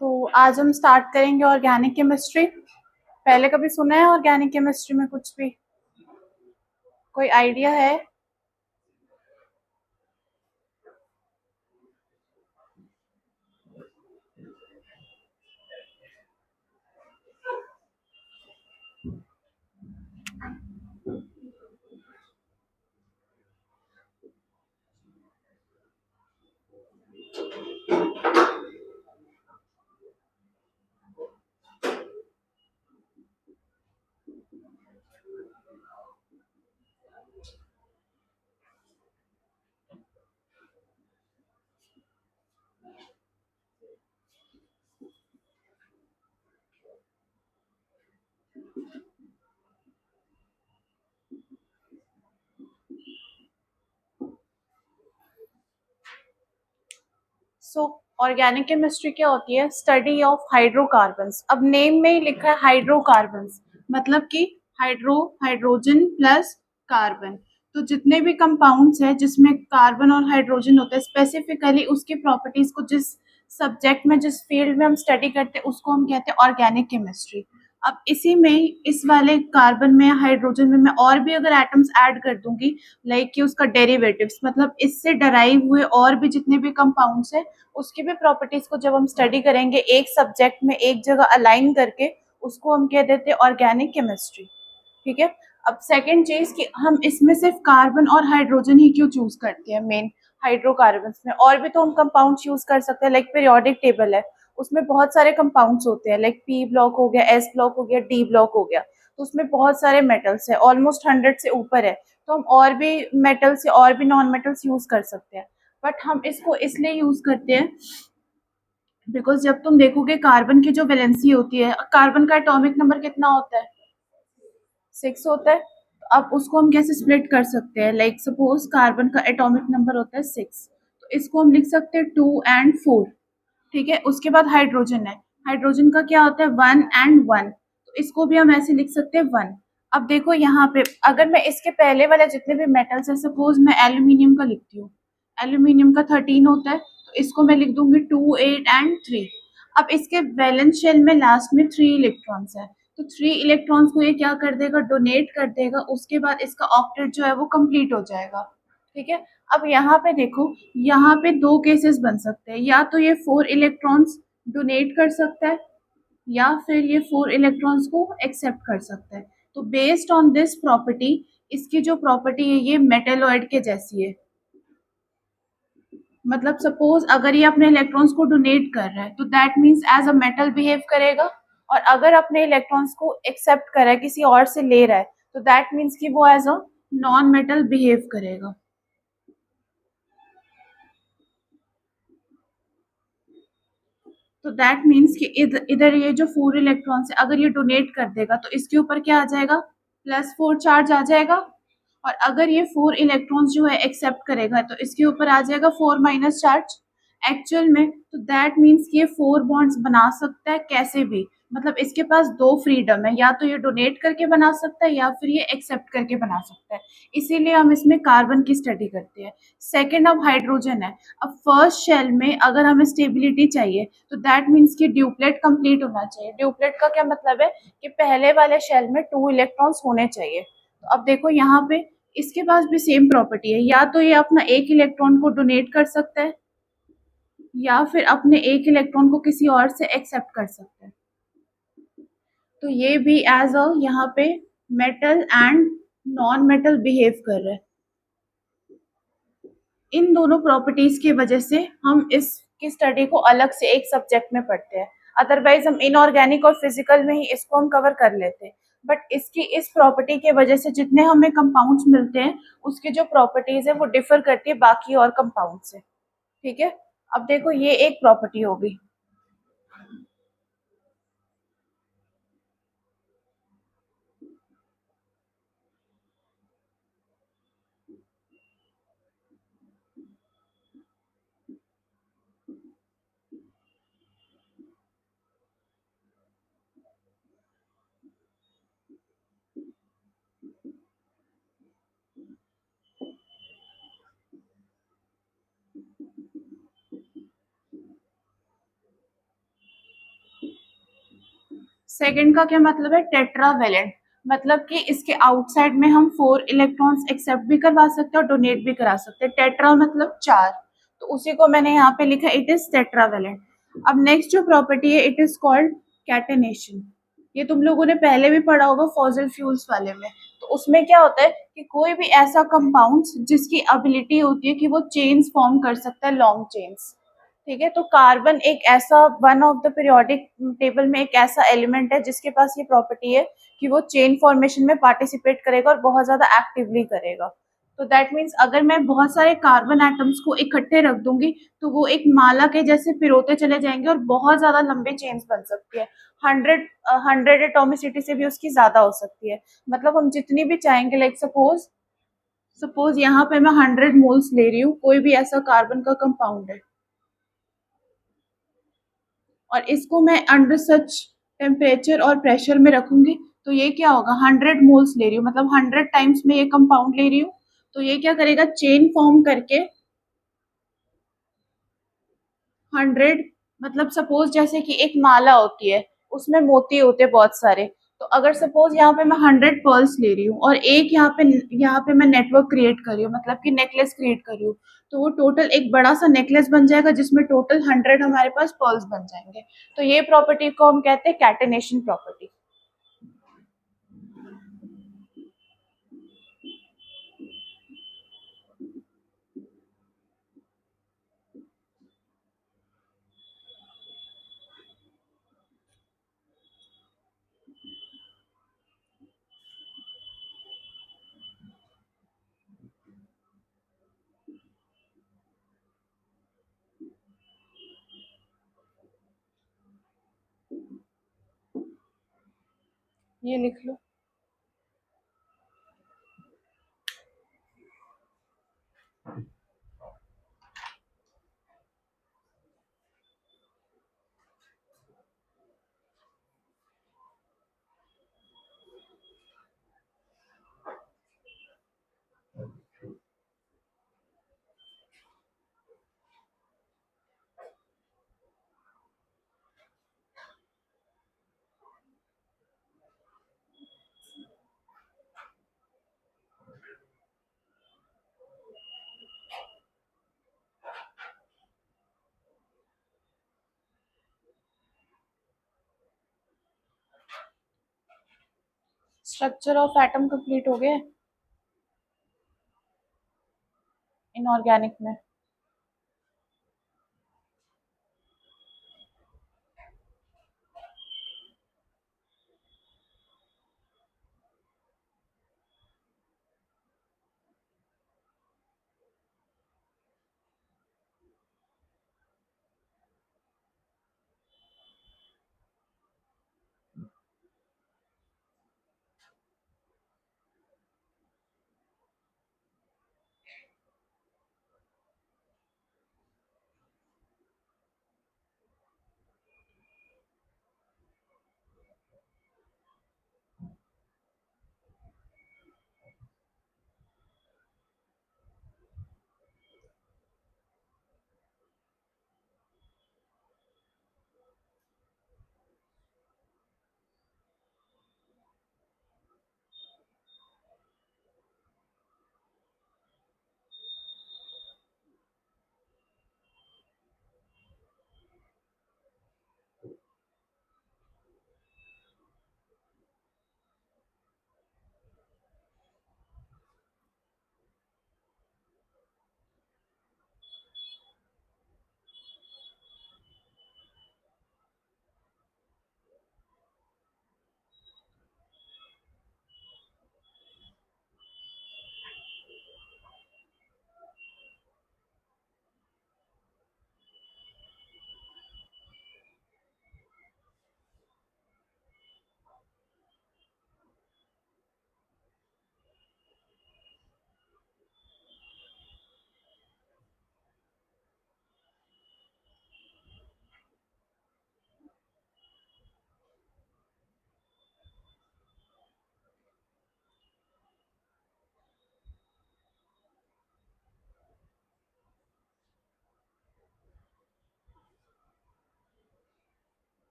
तो आज हम स्टार्ट करेंगे ऑर्गेनिक केमिस्ट्री। पहले कभी सुना है ऑर्गेनिक केमिस्ट्री में कुछ भी? कोई आइडिया है? सो ऑर्गेनिक केमिस्ट्री क्या होती है? Study of hydrocarbons. अब नेम में ही लिखा है हाइड्रोकार्बन्स, मतलब कि हाइड्रोजन प्लस कार्बन। तो जितने भी कंपाउंड्स हैं जिसमें कार्बन और हाइड्रोजन होता है, स्पेसिफिकली उसकी प्रॉपर्टीज को जिस सब्जेक्ट में, जिस फील्ड में हम स्टडी करते हैं, उसको हम कहते हैं ऑर्गेनिक केमिस्ट्री। अब इसी में, इस वाले कार्बन में, हाइड्रोजन में मैं और भी अगर एटम्स ऐड कर दूंगी, लाइक कि उसका डेरिवेटिव्स, मतलब इससे डराइव हुए और भी जितने भी कंपाउंड्स हैं, उसकी भी प्रॉपर्टीज को जब हम स्टडी करेंगे एक सब्जेक्ट में एक जगह अलाइन करके, उसको हम कह देते हैं ऑर्गेनिक केमिस्ट्री। ठीक है। अब सेकेंड चीज कि हम इसमें सिर्फ कार्बन और हाइड्रोजन ही क्यों चूज करते हैं मेन हाइड्रोकार्बन्स में? और भी तो हम कंपाउंड्स यूज कर सकते हैं, लाइक पीरियोडिक टेबल है, उसमें बहुत सारे कंपाउंड्स होते हैं, लाइक पी ब्लॉक हो गया, एस ब्लॉक हो गया, डी ब्लॉक हो गया। तो उसमें बहुत सारे मेटल्स है, ऑलमोस्ट 100 से ऊपर है। तो हम और भी मेटल्स या और भी नॉन मेटल्स यूज कर सकते हैं। बट हम इसको इसलिए यूज करते हैं बिकॉज जब तुम देखोगे कार्बन की जो वैलेंसी होती है, कार्बन का एटॉमिक नंबर कितना होता है? 6 होता है। तो अब उसको हम कैसे स्प्लिट कर सकते हैं? लाइक सपोज कार्बन का एटॉमिक नंबर होता है 6, तो इसको हम लिख सकते हैं 2 और 4। ठीक है। उसके बाद हाइड्रोजन है, हाइड्रोजन का क्या होता है? 1 और 1, तो इसको भी हम ऐसे लिख सकते हैं 1। अब देखो यहाँ पे, अगर मैं इसके पहले वाले जितने भी मेटल्स है, सपोज मैं एल्यूमिनियम का लिखती हूँ, एल्यूमिनियम का 13 होता है, तो इसको मैं लिख दूंगी 2, 8 और 3। अब इसके वैलेंस शेल में लास्ट में 3 इलेक्ट्रॉन्स है, तो 3 इलेक्ट्रॉन्स को ये क्या कर देगा? डोनेट कर देगा। उसके बाद इसका ऑक्टेट जो है वो कंप्लीट हो जाएगा। ठीक है। अब यहाँ पे देखो, यहाँ पे दो केसेस बन सकते हैं, या तो ये 4 इलेक्ट्रॉन्स डोनेट कर सकता है, या फिर ये 4 इलेक्ट्रॉन्स को एक्सेप्ट कर सकता है। तो बेस्ड ऑन दिस प्रॉपर्टी, इसकी जो प्रॉपर्टी है ये मेटेलॉइड के जैसी है। मतलब सपोज अगर ये अपने इलेक्ट्रॉन्स को डोनेट कर रहा है, तो that means as a metal behave करेगा। और अगर अपने इलेक्ट्रॉन्स को एक्सेप्ट कर रहा है, किसी और से ले रहा है, तो दैट मीन्स कि वो as a non metal behave करेगा। तो दैट मीन्स कि इधर ये जो 4 इलेक्ट्रॉन्स है, अगर ये डोनेट कर देगा तो इसके ऊपर क्या आ जाएगा? +4 चार्ज आ जाएगा। और अगर ये 4 इलेक्ट्रॉन्स जो है एक्सेप्ट करेगा, तो इसके ऊपर आ जाएगा 4- चार्ज एक्चुअल में। तो दैट मीन्स कि ये 4 बॉन्ड्स बना सकता है कैसे भी। मतलब इसके पास दो फ्रीडम है, या तो ये डोनेट करके बना सकता है, या फिर ये एक्सेप्ट करके बना सकता है। इसीलिए हम इसमें कार्बन की स्टडी करते हैं। सेकेंड, अब हाइड्रोजन है। अब फर्स्ट शेल में अगर हमें स्टेबिलिटी चाहिए, तो दैट मीन्स कि ड्यूप्लेट कंप्लीट होना चाहिए। ड्यूप्लेट का क्या मतलब है? कि पहले वाले शेल में 2 इलेक्ट्रॉन्स होने चाहिए। तो अब देखो यहाँ पे इसके पास भी सेम प्रॉपर्टी है, या तो ये अपना एक इलेक्ट्रॉन को डोनेट कर सकता है, या फिर अपने एक इलेक्ट्रॉन को किसी और से एक्सेप्ट कर सकता है। तो ये भी एज अ यहाँ पे metal and non metal behave कर रहा है। इन दोनों प्रॉपर्टीज की वजह से हम इसकी स्टडी को अलग से एक सब्जेक्ट में पढ़ते हैं। अदरवाइज हम इनऑर्गेनिक और फिजिकल में ही इसको हम कवर कर लेते हैं। बट इसकी इस प्रॉपर्टी की वजह से जितने हमें कंपाउंड्स मिलते हैं, उसकी जो प्रॉपर्टीज है वो डिफर करती है बाकी और कंपाउंड से। ठीक है। अब देखो ये एक प्रॉपर्टी होगी। सेकंड का क्या मतलब है, टेट्रावेलेंट, मतलब कि इसके आउटसाइड में हम 4 इलेक्ट्रॉन्स एक्सेप्ट भी करवा सकते हैं और डोनेट भी करा सकते हैं। टेट्रा मतलब 4, तो उसी को मैंने यहाँ पे लिखा, इट इज टेट्रावेलेंट। अब नेक्स्ट जो प्रॉपर्टी है, इट इज कॉल्ड कैटेनेशन। ये तुम लोगों ने पहले भी पढ़ा होगा फॉसिल फ्यूल्स वाले में। तो उसमें क्या होता है कि कोई भी ऐसा कंपाउंड जिसकी एबिलिटी होती है कि वो चेन्स फॉर्म कर सकता है, लॉन्ग चेन्स। ठीक है, तो कार्बन एक ऐसा one of the periodic table में एक ऐसा एलिमेंट है जिसके पास ये प्रॉपर्टी है कि वो चेन फॉर्मेशन में पार्टिसिपेट करेगा और बहुत ज्यादा एक्टिवली करेगा। तो दैट मीन्स अगर मैं बहुत सारे कार्बन एटम्स को इकट्ठे रख दूंगी तो वो एक माला के जैसे पिरोते चले जाएंगे और बहुत ज्यादा लंबे चेन्स बन सकती है। 100 एटोमिसिटी से भी उसकी ज्यादा हो सकती है। मतलब हम जितनी भी चाहेंगे, लाइक सपोज सपोज यहाँ पे मैं 100 मोल्स ले रही हूँ, कोई भी ऐसा कार्बन का कंपाउंड है, और इसको मैं अंडर सच टेम्परेचर और प्रेशर में रखूंगी, तो ये क्या होगा, 100 मोल्स ले रही हूँ, मतलब 100 टाइम्स में ये कंपाउंड ले रही हूँ। तो ये क्या करेगा, चेन फॉर्म करके 100, मतलब सपोज जैसे कि एक माला होती है, उसमें मोती होते हैं बहुत सारे। तो अगर सपोज यहाँ पे मैं 100 पर्ल्स ले रही हूँ और एक यहाँ पे मैं नेटवर्क क्रिएट कर रही हूँ, मतलब कि नेकलेस क्रिएट कर रही हूँ, तो वो टोटल एक बड़ा सा नेकलेस बन जाएगा जिसमें टोटल 100 हमारे पास पर्ल्स बन जाएंगे। तो ये प्रॉपर्टी को हम कहते हैं कैटेनेशन प्रॉपर्टी। ये लिख लो। स्ट्रक्चर ऑफ एटम कंप्लीट हो गया इनऑर्गेनिक में।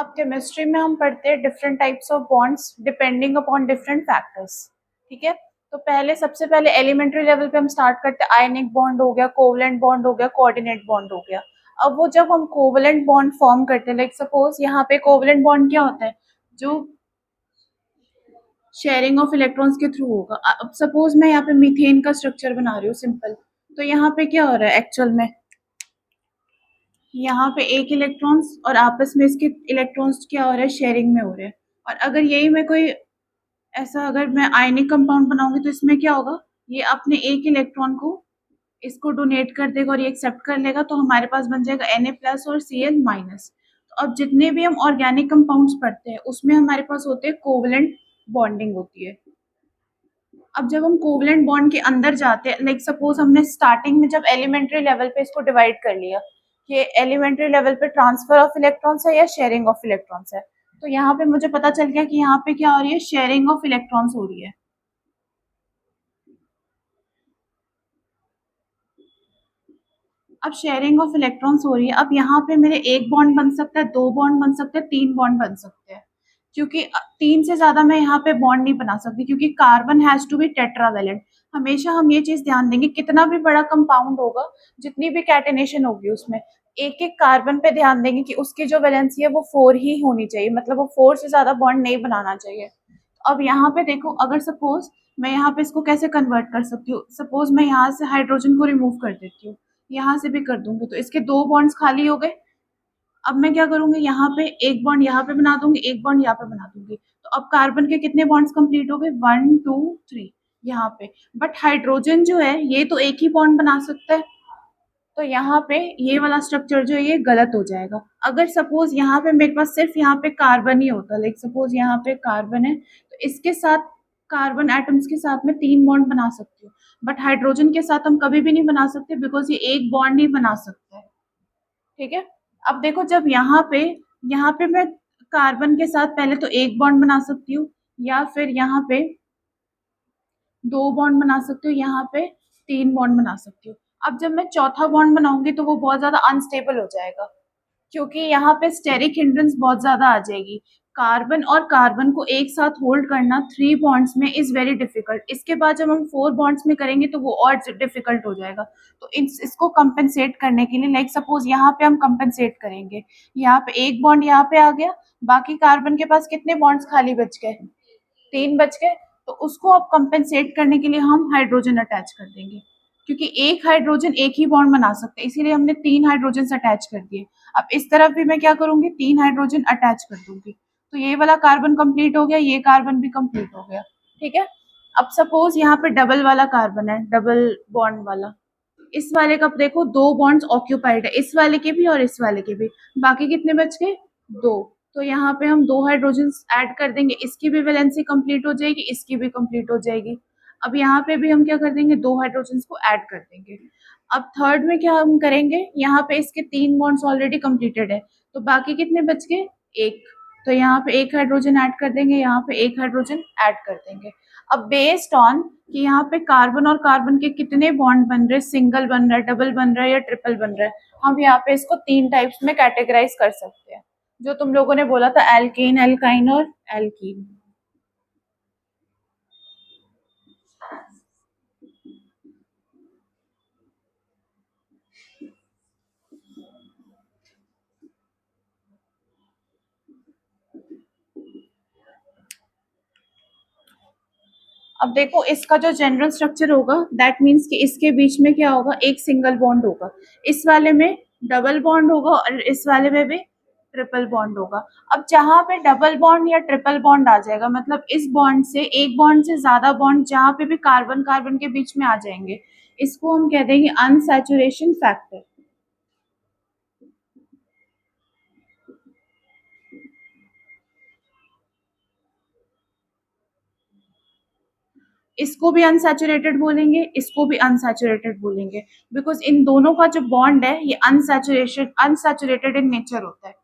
अब केमिस्ट्री में हम पढ़ते हैं different types of bonds depending upon different factors, ठीक है। तो पहले सबसे पहले एलिमेंट्री लेवल पे हम स्टार्ट करते हैं, आयनिक बॉन्ड हो गया, कोवलेंट बॉन्ड हो गया, कोऑर्डिनेट बॉन्ड हो गया। अब वो जब हम कोवलेंट बॉन्ड फॉर्म करते हैं, लाइक सपोज यहाँ पे कोवलेंट बॉन्ड क्या होता है, जो शेयरिंग ऑफ इलेक्ट्रॉन्स के थ्रू होगा। अब सपोज मैं यहाँ पे मीथेन का स्ट्रक्चर बना रही हूँ सिंपल, तो यहाँ पे क्या हो रहा है एक्चुअल में, यहाँ पे एक इलेक्ट्रॉन्स और आपस में इसके इलेक्ट्रॉन्स क्या हो रहा है, शेयरिंग में हो रहे हैं। और अगर यही मैं कोई ऐसा अगर मैं आयनिक कंपाउंड बनाऊंगी तो इसमें क्या होगा, ये अपने एक इलेक्ट्रॉन को इसको डोनेट कर देगा और ये एक्सेप्ट कर लेगा, तो हमारे पास बन जाएगा Na+ और Cl-। तो अब जितने भी हम ऑर्गेनिक कंपाउंड्स पढ़ते हैं उसमें हमारे पास होते हैं कोवलेंट बॉन्डिंग होती है। अब जब हम कोवलेंट बॉन्ड के अंदर जाते हैं, लाइक सपोज हमने स्टार्टिंग में जब एलिमेंट्री लेवल पे इसको डिवाइड कर लिया कि एलिमेंट्री लेवल पे ट्रांसफर ऑफ इलेक्ट्रॉन्स है या शेयरिंग ऑफ इलेक्ट्रॉन्स है, तो यहाँ पे मुझे पता चल गया कि यहाँ पे क्या हो रही है, शेयरिंग ऑफ इलेक्ट्रॉन्स हो रही है। अब शेयरिंग ऑफ इलेक्ट्रॉन्स हो रही है, अब यहाँ पे मेरे एक बॉन्ड बन सकता है, दो बॉन्ड बन सकते हैं, तीन बॉन्ड बन सकते हैं, क्योंकि तीन से ज्यादा मैं यहाँ पे बॉन्ड नहीं बना सकती, क्योंकि carbon has to be tetravalent. हमेशा हम ये चीज ध्यान देंगे, कितना भी बड़ा कंपाउंड होगा, जितनी भी कैटेनेशन होगी उसमें एक एक कार्बन पे ध्यान देंगे कि उसकी जो वैलेंसी है वो 4 ही होनी चाहिए, मतलब वो 4 से ज्यादा बॉन्ड नहीं बनाना चाहिए। अब यहाँ पे देखो, अगर सपोज मैं यहाँ पे इसको कैसे कन्वर्ट कर सकती हूँ, सपोज मैं यहाँ से हाइड्रोजन को रिमूव कर देती हूँ, यहाँ से भी कर दूंगी, तो इसके दो बॉन्ड्स खाली हो गए। अब मैं क्या करूंगी, यहाँ पे एक बॉन्ड यहाँ पे बना दूंगी, एक बॉन्ड यहाँ पे बना दूंगी, तो अब कार्बन के कितने बॉन्ड्स कंप्लीट हो गए, 1 2 3 यहाँ पे। बट हाइड्रोजन जो है ये तो एक ही बॉन्ड बना सकता है, तो यहाँ पे ये वाला स्ट्रक्चर जो है ये गलत हो जाएगा। अगर सपोज यहाँ पे मेरे पास सिर्फ यहाँ पे कार्बन ही होता, लाइक सपोज यहाँ पे कार्बन है, तो इसके साथ कार्बन एटम्स के साथ में तीन बॉन्ड बना सकती हूँ, बट हाइड्रोजन के साथ हम कभी भी नहीं बना सकते, बिकॉज ये एक बॉन्ड ही बना सकता है, ठीक है। अब देखो, जब यहाँ पे मैं कार्बन के साथ पहले तो एक बॉन्ड बना सकती हूँ, या फिर यहाँ पे दो बॉन्ड बना सकती हूँ, यहाँ पे तीन बॉन्ड बना सकती हूँ। अब जब मैं चौथा बॉन्ड बनाऊंगी तो वो बहुत ज्यादा अनस्टेबल हो जाएगा, क्योंकि यहाँ पे स्टेरिक हिंड्रेंस बहुत ज्यादा आ जाएगी। कार्बन और कार्बन को एक साथ होल्ड करना 3 बॉन्ड्स में इज वेरी डिफिकल्ट। इसके बाद जब हम 4 बॉन्ड्स में करेंगे तो वो और डिफिकल्ट हो जाएगा। तो इसको कंपेंसेट करने के लिए, लाइक सपोज यहाँ पे हम कंपेंसेट करेंगे, यहाँ पे एक बॉन्ड यहाँ पे आ गया, बाकी कार्बन के पास कितने बॉन्ड्स खाली बच गए, तीन बच गए, तो उसको अब कंपेंसेट करने के लिए हम हाइड्रोजन अटैच कर देंगे, क्योंकि एक हाइड्रोजन एक ही बॉन्ड बना सकते हैं, इसीलिए हमने तीन हाइड्रोजन अटैच कर दिए। अब इस तरफ भी मैं क्या करूंगी, तीन हाइड्रोजन अटैच कर दूंगी, तो ये वाला कार्बन कंप्लीट हो गया, ये कार्बन भी कंप्लीट हो गया, ठीक है। अब सपोज यहाँ पे डबल वाला कार्बन है, डबल बॉन्ड वाला, इस वाले का देखो दो बॉन्ड्स ऑक्यूपाइड है, इस वाले के भी और इस वाले के भी, बाकी कितने बच गए, दो। तो यहाँ पे हम दो हाइड्रोजन ऐड कर देंगे, इसकी भी वैलेंसी कंप्लीट हो जाएगी, इसकी भी कंप्लीट हो जाएगी। अब यहाँ पे भी हम क्या कर देंगे, दो हाइड्रोजन को ऐड कर देंगे। अब थर्ड में क्या हम करेंगे, यहाँ पे इसके तीन बॉन्ड्स ऑलरेडी कंप्लीटेड है, तो बाकी कितने बच गए, एक। तो यहाँ पे एक हाइड्रोजन ऐड कर देंगे, यहाँ पे एक हाइड्रोजन ऐड कर देंगे। अब बेस्ड ऑन कि यहाँ पे कार्बन और कार्बन के कितने बॉन्ड बन रहे, सिंगल बन रहा है, डबल बन रहा है या ट्रिपल बन रहा है, हम यहाँ पे इसको तीन टाइप्स में कैटेगराइज कर सकते हैं, जो तुम लोगों ने बोला था, एल्केन, एल्काइन और एल्कीन। अब देखो, इसका जो जनरल स्ट्रक्चर होगा, दैट मीन्स कि इसके बीच में क्या होगा, एक सिंगल बॉन्ड होगा, इस वाले में डबल बॉन्ड होगा और इस वाले में भी ट्रिपल बॉन्ड होगा। अब जहां पे डबल बॉन्ड या ट्रिपल बॉन्ड आ जाएगा, मतलब इस बॉन्ड से एक बॉन्ड से ज्यादा बॉन्ड जहां पे भी कार्बन कार्बन के बीच में आ जाएंगे, इसको हम कह देंगे अनसैचुरेशन फैक्टर। इसको भी अनसैचुरेटेड बोलेंगे, इसको भी अनसैचुरेटेड बोलेंगे, बिकॉज इन दोनों का जो बॉन्ड है ये अनसैचुरेटेड इन नेचर होता है।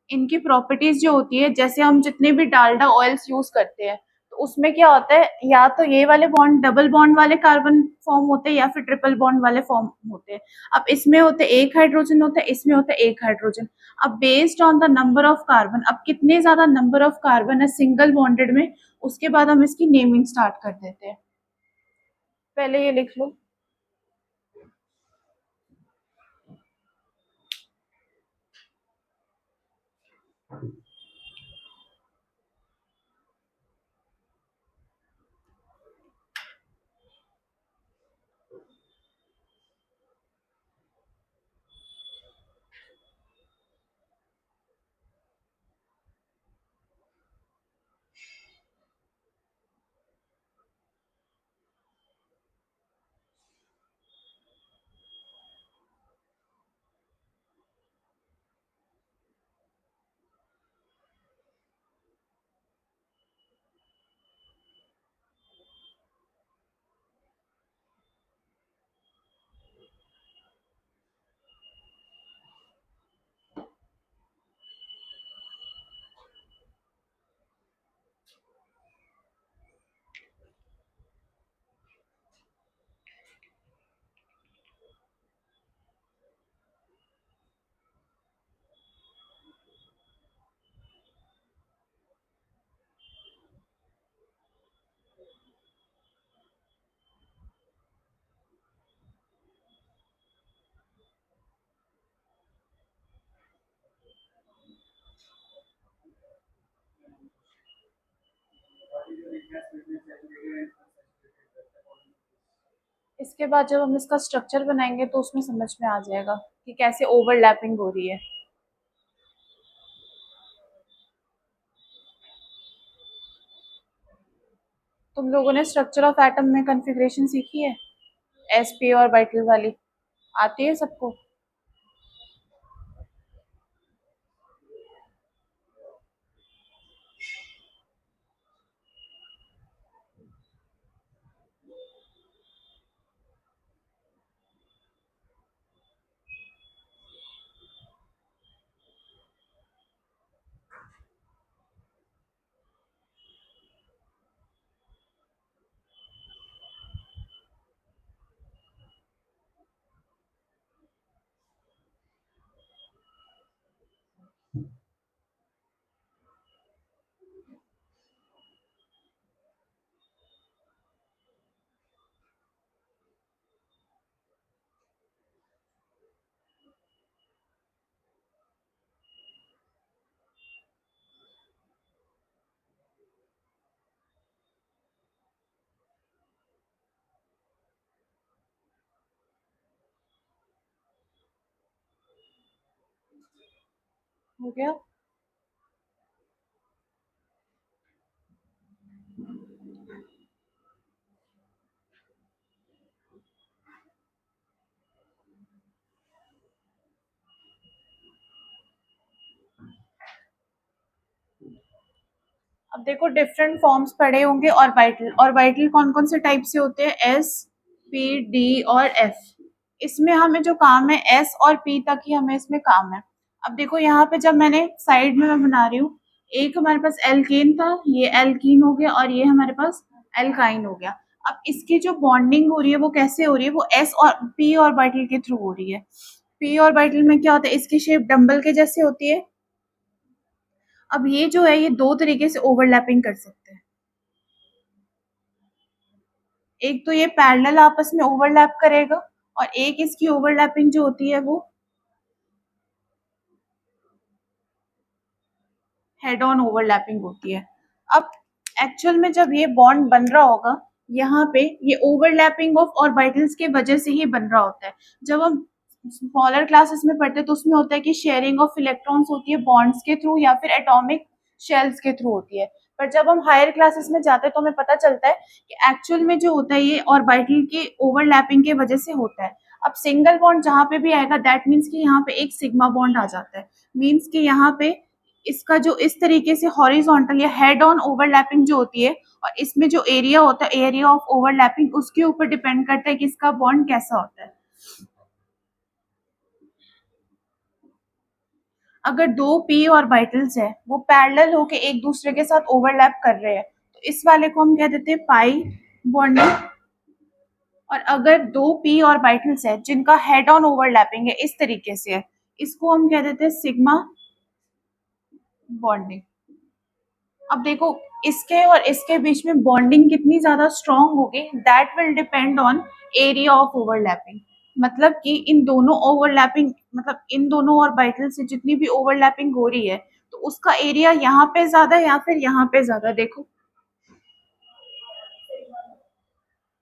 इनकी प्रॉपर्टीज जो होती है, जैसे हम जितने भी डालडा ऑयल्स यूज करते हैं, तो उसमें क्या होता है, या तो ये वाले बॉन्ड डबल बॉन्ड वाले कार्बन फॉर्म होते हैं या फिर ट्रिपल बॉन्ड वाले फॉर्म होते हैं। अब इसमें होते एक हाइड्रोजन होता है, इसमें होता है एक हाइड्रोजन। अब based on the number of carbon, अब कितने ज्यादा नंबर ऑफ कार्बन है सिंगल बॉन्डेड में, उसके बाद हम इसकी नेमिंग स्टार्ट कर देते हैं। पहले ये लिख लो। इसके बाद जब हम इसका स्ट्रक्चर बनाएंगे तो उसमें समझ में आ जाएगा कि कैसे ओवरलैपिंग हो रही है। तुम लोगों ने स्ट्रक्चर ऑफ एटम में कॉन्फ़िगरेशन सीखी है, एसपी और बाइटल वाली, आती है सबको? हो गया। अब देखो डिफरेंट फॉर्म्स पढ़े होंगे ऑर्बिटल। ऑर्बिटल कौन कौन से टाइप से होते हैं, एस, पी, डी और एफ। इसमें हमें जो काम है एस और पी तक ही हमें इसमें काम है। अब देखो यहाँ पे जब मैंने साइड में मैं बना रही हूँ, एक हमारे पास एल्केन था, ये एल्कीन हो गया, और ये हमारे पास एल्काइन हो गया। अब इसकी जो बॉन्डिंग हो रही है वो कैसे हो रही है, वो एस और पी ऑर्बिटल के थ्रू हो रही है। पी ऑर्बिटल में क्या होता है, इसकी शेप डंबल के जैसे होती है। अब ये जो है ये दो तरीके से ओवरलैपिंग कर सकते हैं। एक तो ये पैरेलल आपस में ओवरलैप करेगा, और एक इसकी ओवरलैपिंग जो होती है वो हेड ऑन ओवरलैपिंग होती है। अब एक्चुअल में जब ये बॉन्ड बन रहा होगा, यहाँ पे ये ओवरलैपिंग ऑफ ऑर्बिटल्स के वजह से ही बन रहा होता है। जब हम स्मॉलर क्लासेस में पढ़ते हैं तो उसमें होता है कि शेयरिंग ऑफ इलेक्ट्रॉन्स होती है बॉन्ड्स के थ्रू या फिर एटॉमिक शेल्स के थ्रू होती है। पर जब हम हायर क्लासेस में जाते हैं तो हमें पता चलता है कि एक्चुअल में जो होता है ये ऑर्बिटल के ओवरलैपिंग के वजह से होता है। अब सिंगल बॉन्ड जहाँ पे भी आएगा दैट मीन्स कि यहाँ पे एक सिग्मा बॉन्ड आ जाता है। मीन्स कि यहाँ पे इसका जो इस तरीके से हॉरिजॉन्टल या हेड ऑन ओवरलैपिंग जो होती है, और इसमें जो एरिया होता है एरिया ऑफ ओवरलैपिंग, उसके ऊपर डिपेंड करता है कि इसका बॉन्ड कैसा होता है। अगर दो पी ऑर्बिटल्स है वो पैरेलल होके एक दूसरे के साथ ओवरलैप कर रहे हैं तो इस वाले को हम कह देते हैं पाई बॉन्डिंग। और अगर दो पी ऑर्बिटल्स है जिनका हेड ऑन ओवरलैपिंग है इस तरीके से है, इसको हम कह देते हैं सिग्मा बॉन्डिंग। अब देखो इसके और इसके बीच में बॉन्डिंग कितनी ज्यादा स्ट्रांग होगी, that will depend on area of overlapping. मतलब कि इन दोनों ओवरलैपिंग, मतलब इन दोनों ऑर्बिटल से जितनी भी ओवरलैपिंग हो रही है तो उसका एरिया यहाँ पे ज्यादा या फिर यहाँ पे ज्यादा। देखो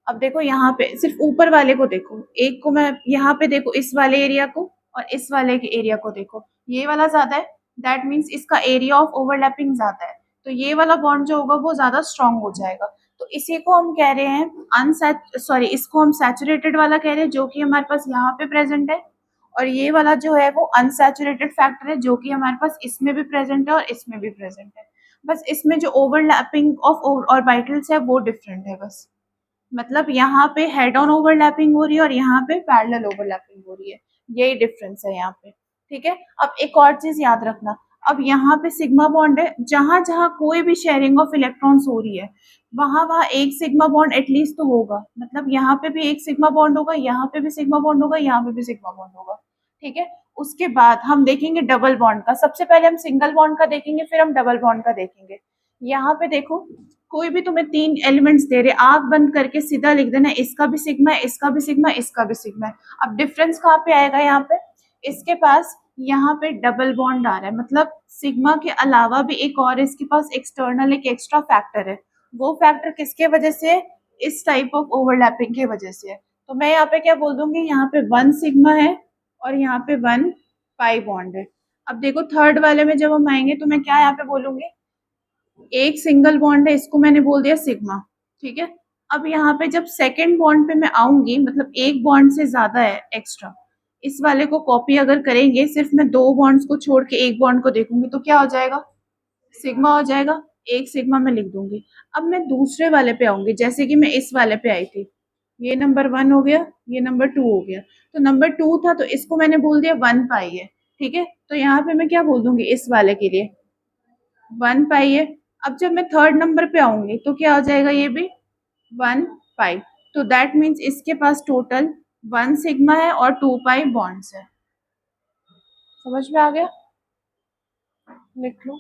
अब देखो यहाँ पे सिर्फ ऊपर वाले को देखो, एक को मैं यहाँ पे देखो इस वाले एरिया को और इस वाले के एरिया को देखो, ये वाला ज्यादा है, दैट मीन्स इसका एरिया ऑफ ओवरलैपिंग ज्यादा है, तो ये वाला बॉन्ड जो होगा वो ज्यादा स्ट्रांग हो जाएगा। तो इसी को हम कह रहे हैं इसको हम सैचुरेटेड वाला कह रहे हैं जो कि हमारे पास यहाँ पे प्रेजेंट है, और ये वाला जो है वो अनसैचुरेटेड फैक्टर है जो कि हमारे पास इसमें भी प्रेजेंट है और इसमें भी प्रेजेंट है। बस इसमें जो ओवरलैपिंग ऑफ ऑर्बिटल्स है वो डिफरेंट है बस। मतलब यहाँ पे हेड ऑन ओवरलैपिंग हो रही है और यहाँ पे पैरेलल ओवरलैपिंग हो रही है, यही डिफरेंस है यहाँ पे। ठीक है, अब एक और चीज याद रखना, अब यहाँ पे सिग्मा बॉन्ड है, जहां जहां कोई भी शेयरिंग ऑफ इलेक्ट्रॉन्स हो रही है वहां वहां एक सिग्मा बॉन्ड एटलीस्ट तो होगा। मतलब यहाँ पे भी एक सिग्मा बॉन्ड होगा, यहाँ पे भी सिग्मा बॉन्ड होगा, यहाँ पे भी सिग्मा बॉन्ड होगा। ठीक है, उसके बाद हम देखेंगे डबल बॉन्ड का। सबसे पहले हम सिंगल बॉन्ड का देखेंगे, फिर हम डबल बॉन्ड का देखेंगे। यहाँ पे देखो कोई भी तुम्हें तीन एलिमेंट्स दे रहे, आंख बंद करके सीधा लिख देना इसका भी सिग्मा है, इसका भी सिग्मा है, इसका भी सिग्मा है। अब डिफरेंस कहाँ पे आएगा, यहाँ पे इसके पास यहाँ पे डबल बॉन्ड आ रहा है, मतलब सिग्मा के अलावा भी एक और इसके पास एक्सटर्नल एक एक्स्ट्रा फैक्टर है। वो फैक्टर किसके वजह से है, इस टाइप ऑफ ओवरलैपिंग की वजह से है। तो मैं यहाँ पे क्या बोल दूंगी, यहाँ पे वन सिग्मा है और यहाँ पे वन पाई बॉन्ड है। अब देखो थर्ड वाले में जब हम आएंगे तो मैं क्या यहाँ पे बोलूंगी, एक सिंगल बॉन्ड है इसको मैंने बोल दिया सिग्मा। ठीक है, अब यहाँ पे जब सेकेंड बॉन्ड पे मैं आऊंगी, मतलब एक बॉन्ड से ज्यादा है एक्स्ट्रा, इस वाले को कॉपी अगर करेंगे, सिर्फ मैं दो बॉन्ड्स को छोड़ के एक बॉन्ड को देखूंगी तो क्या हो जाएगा, सिग्मा हो जाएगा। एक सिग्मा मैं लिख दूंगी। अब मैं दूसरे वाले पे आऊंगी, जैसे कि मैं इस वाले पे आई थी, ये नंबर वन हो गया, ये नंबर टू हो गया। तो नंबर टू था तो इसको मैंने बोल दिया वन पाई है। ठीक है, तो यहाँ पे मैं क्या बोल दूंगी इस वाले के लिए, वन पाई है। अब जब मैं थर्ड नंबर पे आऊंगी तो क्या हो जाएगा, ये भी वन पाई। तो दैट मीन्स इसके पास टोटल वन सिग्मा है और टू पाई बॉन्ड्स है। समझ में आ गया, लिख लो।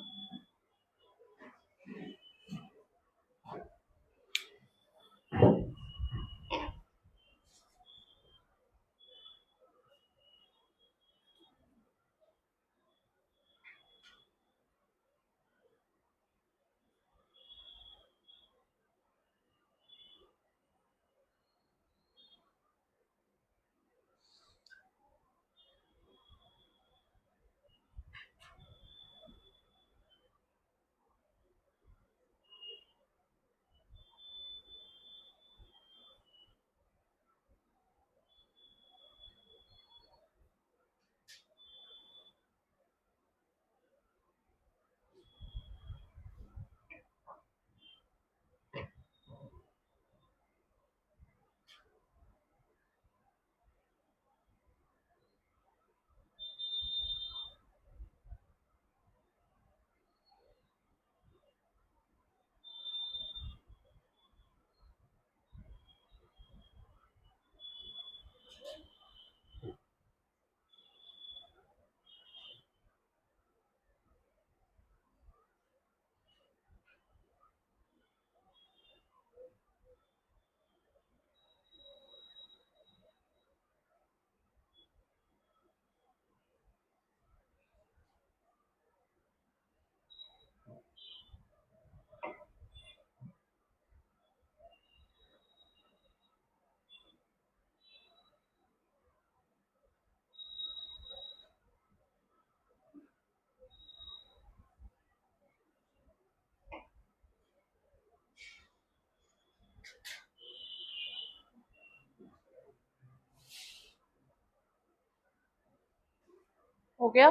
हो गया।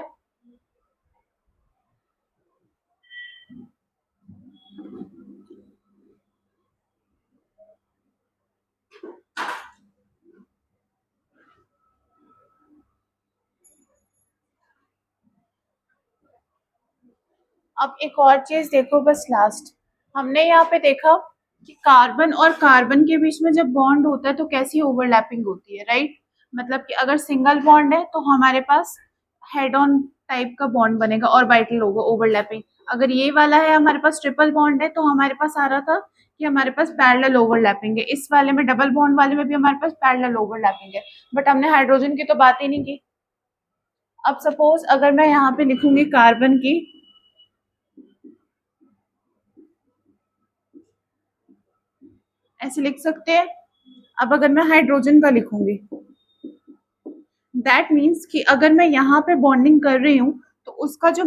अब एक और चीज देखो बस लास्ट, हमने यहाँ पे देखा कि कार्बन और कार्बन के बीच में जब बॉन्ड होता है तो कैसी ओवरलैपिंग होती है, राइट। मतलब कि अगर सिंगल बॉन्ड है तो हमारे पास हेड ऑन टाइप का बॉन्ड बनेगा, ऑर्बिटल होगा, ओवरलैपिंग। अगर ये वाला है हमारे पास ट्रिपल बॉन्ड है तो हमारे पास आ रहा था कि हमारे पास पैरेलल ओवरलैपिंग है। इस वाले में, डबल बॉन्ड वाले में भी हमारे पास पैरेलल ओवरलैपिंग है, बट हमने हाइड्रोजन की तो बात ही नहीं की। अब सपोज अगर मैं यहाँ पे लिखूंगी कार्बन की, ऐसे लिख सकते हैं। अब अगर मैं हाइड्रोजन का लिखूंगी, दैट मीन्स कि अगर मैं यहाँ पे बॉन्डिंग कर रही हूँ तो उसका जो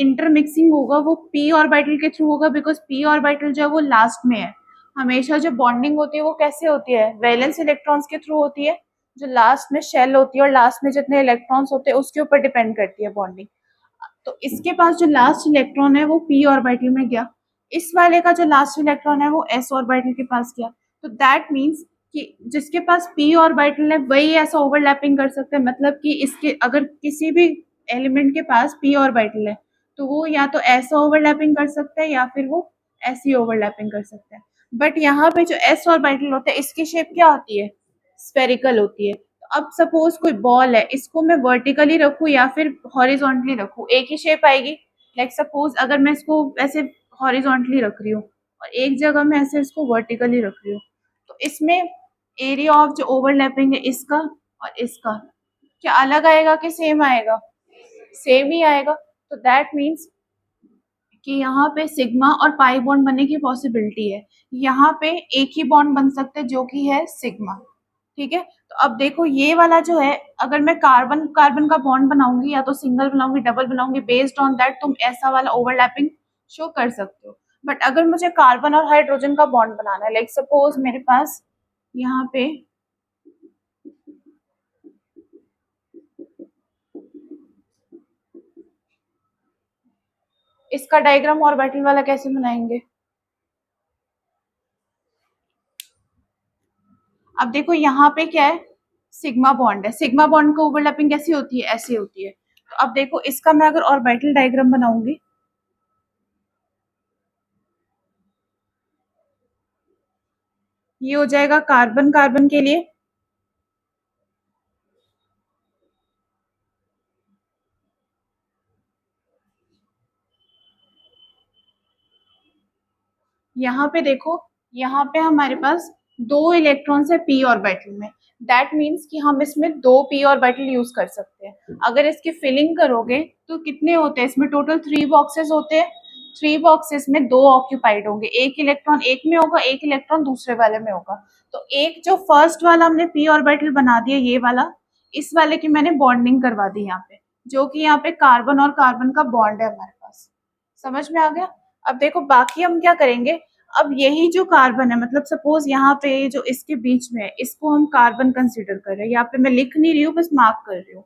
इंटरमिक्सिंग होगा वो पी ऑर्बिटल के थ्रू होगा, बिकॉज पी ऑर्बिटल जो है वो लास्ट में है। हमेशा जो बॉन्डिंग होती है वो कैसे होती है, वैलेंस इलेक्ट्रॉन्स के थ्रू होती है। जो लास्ट में शेल होती है और लास्ट में जितने इलेक्ट्रॉन्स होते हैं उसके ऊपर डिपेंड करती है बॉन्डिंग। तो इसके पास जो लास्ट इलेक्ट्रॉन है वो पी ऑर्बिटल में गया, इस वाले का जो लास्ट इलेक्ट्रॉन है वो एस ऑर्बिटल के पास गया। तो दैट मीन्स कि जिसके पास पी ऑर्बिटल है वही ऐसा ओवरलैपिंग कर सकते हैं। मतलब कि इसके अगर किसी भी एलिमेंट के पास पी ऑर्बिटल है तो वो या तो ऐसा ओवरलैपिंग कर सकते हैं या फिर वो ऐसी ओवरलैपिंग कर सकते हैं। बट यहाँ पे जो एस ऑर्बिटल होता है इसकी शेप क्या होती है, स्फेरिकल होती है। अब सपोज कोई बॉल है, इसको मैं वर्टिकली रखूँ या फिर हॉरिजॉन्टली रखूँ, एक ही शेप आएगी। लाइक सपोज अगर मैं इसको ऐसे हॉरिजॉन्टली रख रही हूँ और एक जगह मैं ऐसे इसको वर्टिकली रख रही हूँ, तो इसमें एरिया ऑफ जो ओवरलैपिंग है इसका और इसका क्या अलग आएगा कि सेम आएगा, सेम ही आएगा। तो दैट मीन्स कि यहाँ पे सिग्मा और पाई बॉन्ड बनने की पॉसिबिलिटी है। यहाँ पे एक ही बॉन्ड बन सकते हैं जो कि है सिग्मा। ठीक है, तो अब देखो ये वाला जो है, अगर मैं कार्बन कार्बन का बॉन्ड बनाऊंगी या तो सिंगल बनाऊंगी, डबल बनाऊंगी, बेस्ड ऑन दैट तुम ऐसा वाला ओवरलैपिंग शो कर सकते हो। बट अगर मुझे कार्बन और हाइड्रोजन का बॉन्ड बनाना है, लाइक सपोज मेरे पास यहाँ पे इसका डायग्राम ऑर्बिटल वाला कैसे बनाएंगे। अब देखो यहाँ पे क्या है, सिग्मा बॉन्ड है। सिग्मा बॉन्ड का ओवरलैपिंग कैसी होती है, ऐसी होती है। तो अब देखो इसका मैं अगर ऑर्बिटल डायग्राम बनाऊंगी, ये हो जाएगा कार्बन कार्बन के लिए, यहाँ पे देखो, यहाँ पे हमारे पास दो इलेक्ट्रॉन्स है पी ऑर्बिटल में। दैट मीन्स कि हम इसमें दो पी ऑर्बिटल यूज कर सकते हैं। अगर इसकी फिलिंग करोगे तो कितने होते हैं इसमें, टोटल 3 बॉक्सेस होते हैं। 3 बॉक्सेस में दो ऑक्यूपाइड होंगे, एक इलेक्ट्रॉन एक में होगा, एक इलेक्ट्रॉन दूसरे वाले में होगा। तो एक जो फर्स्ट वाला हमने पी ऑर्बिटल बना दिया, ये वाला, इस वाले की मैंने बॉन्डिंग करवा दी यहाँ पे, जो कि यहाँ पे कार्बन और कार्बन का बॉन्ड है हमारे पास। समझ में आ गया। अब देखो बाकी हम क्या करेंगे, अब यही जो कार्बन है, मतलब सपोज यहाँ पे जो इसके बीच में है इसको हम कार्बन कंसीडर कर रहे हैं, यहाँ पे मैं लिख नहीं रही हूँ बस मार्क कर रही हूँ।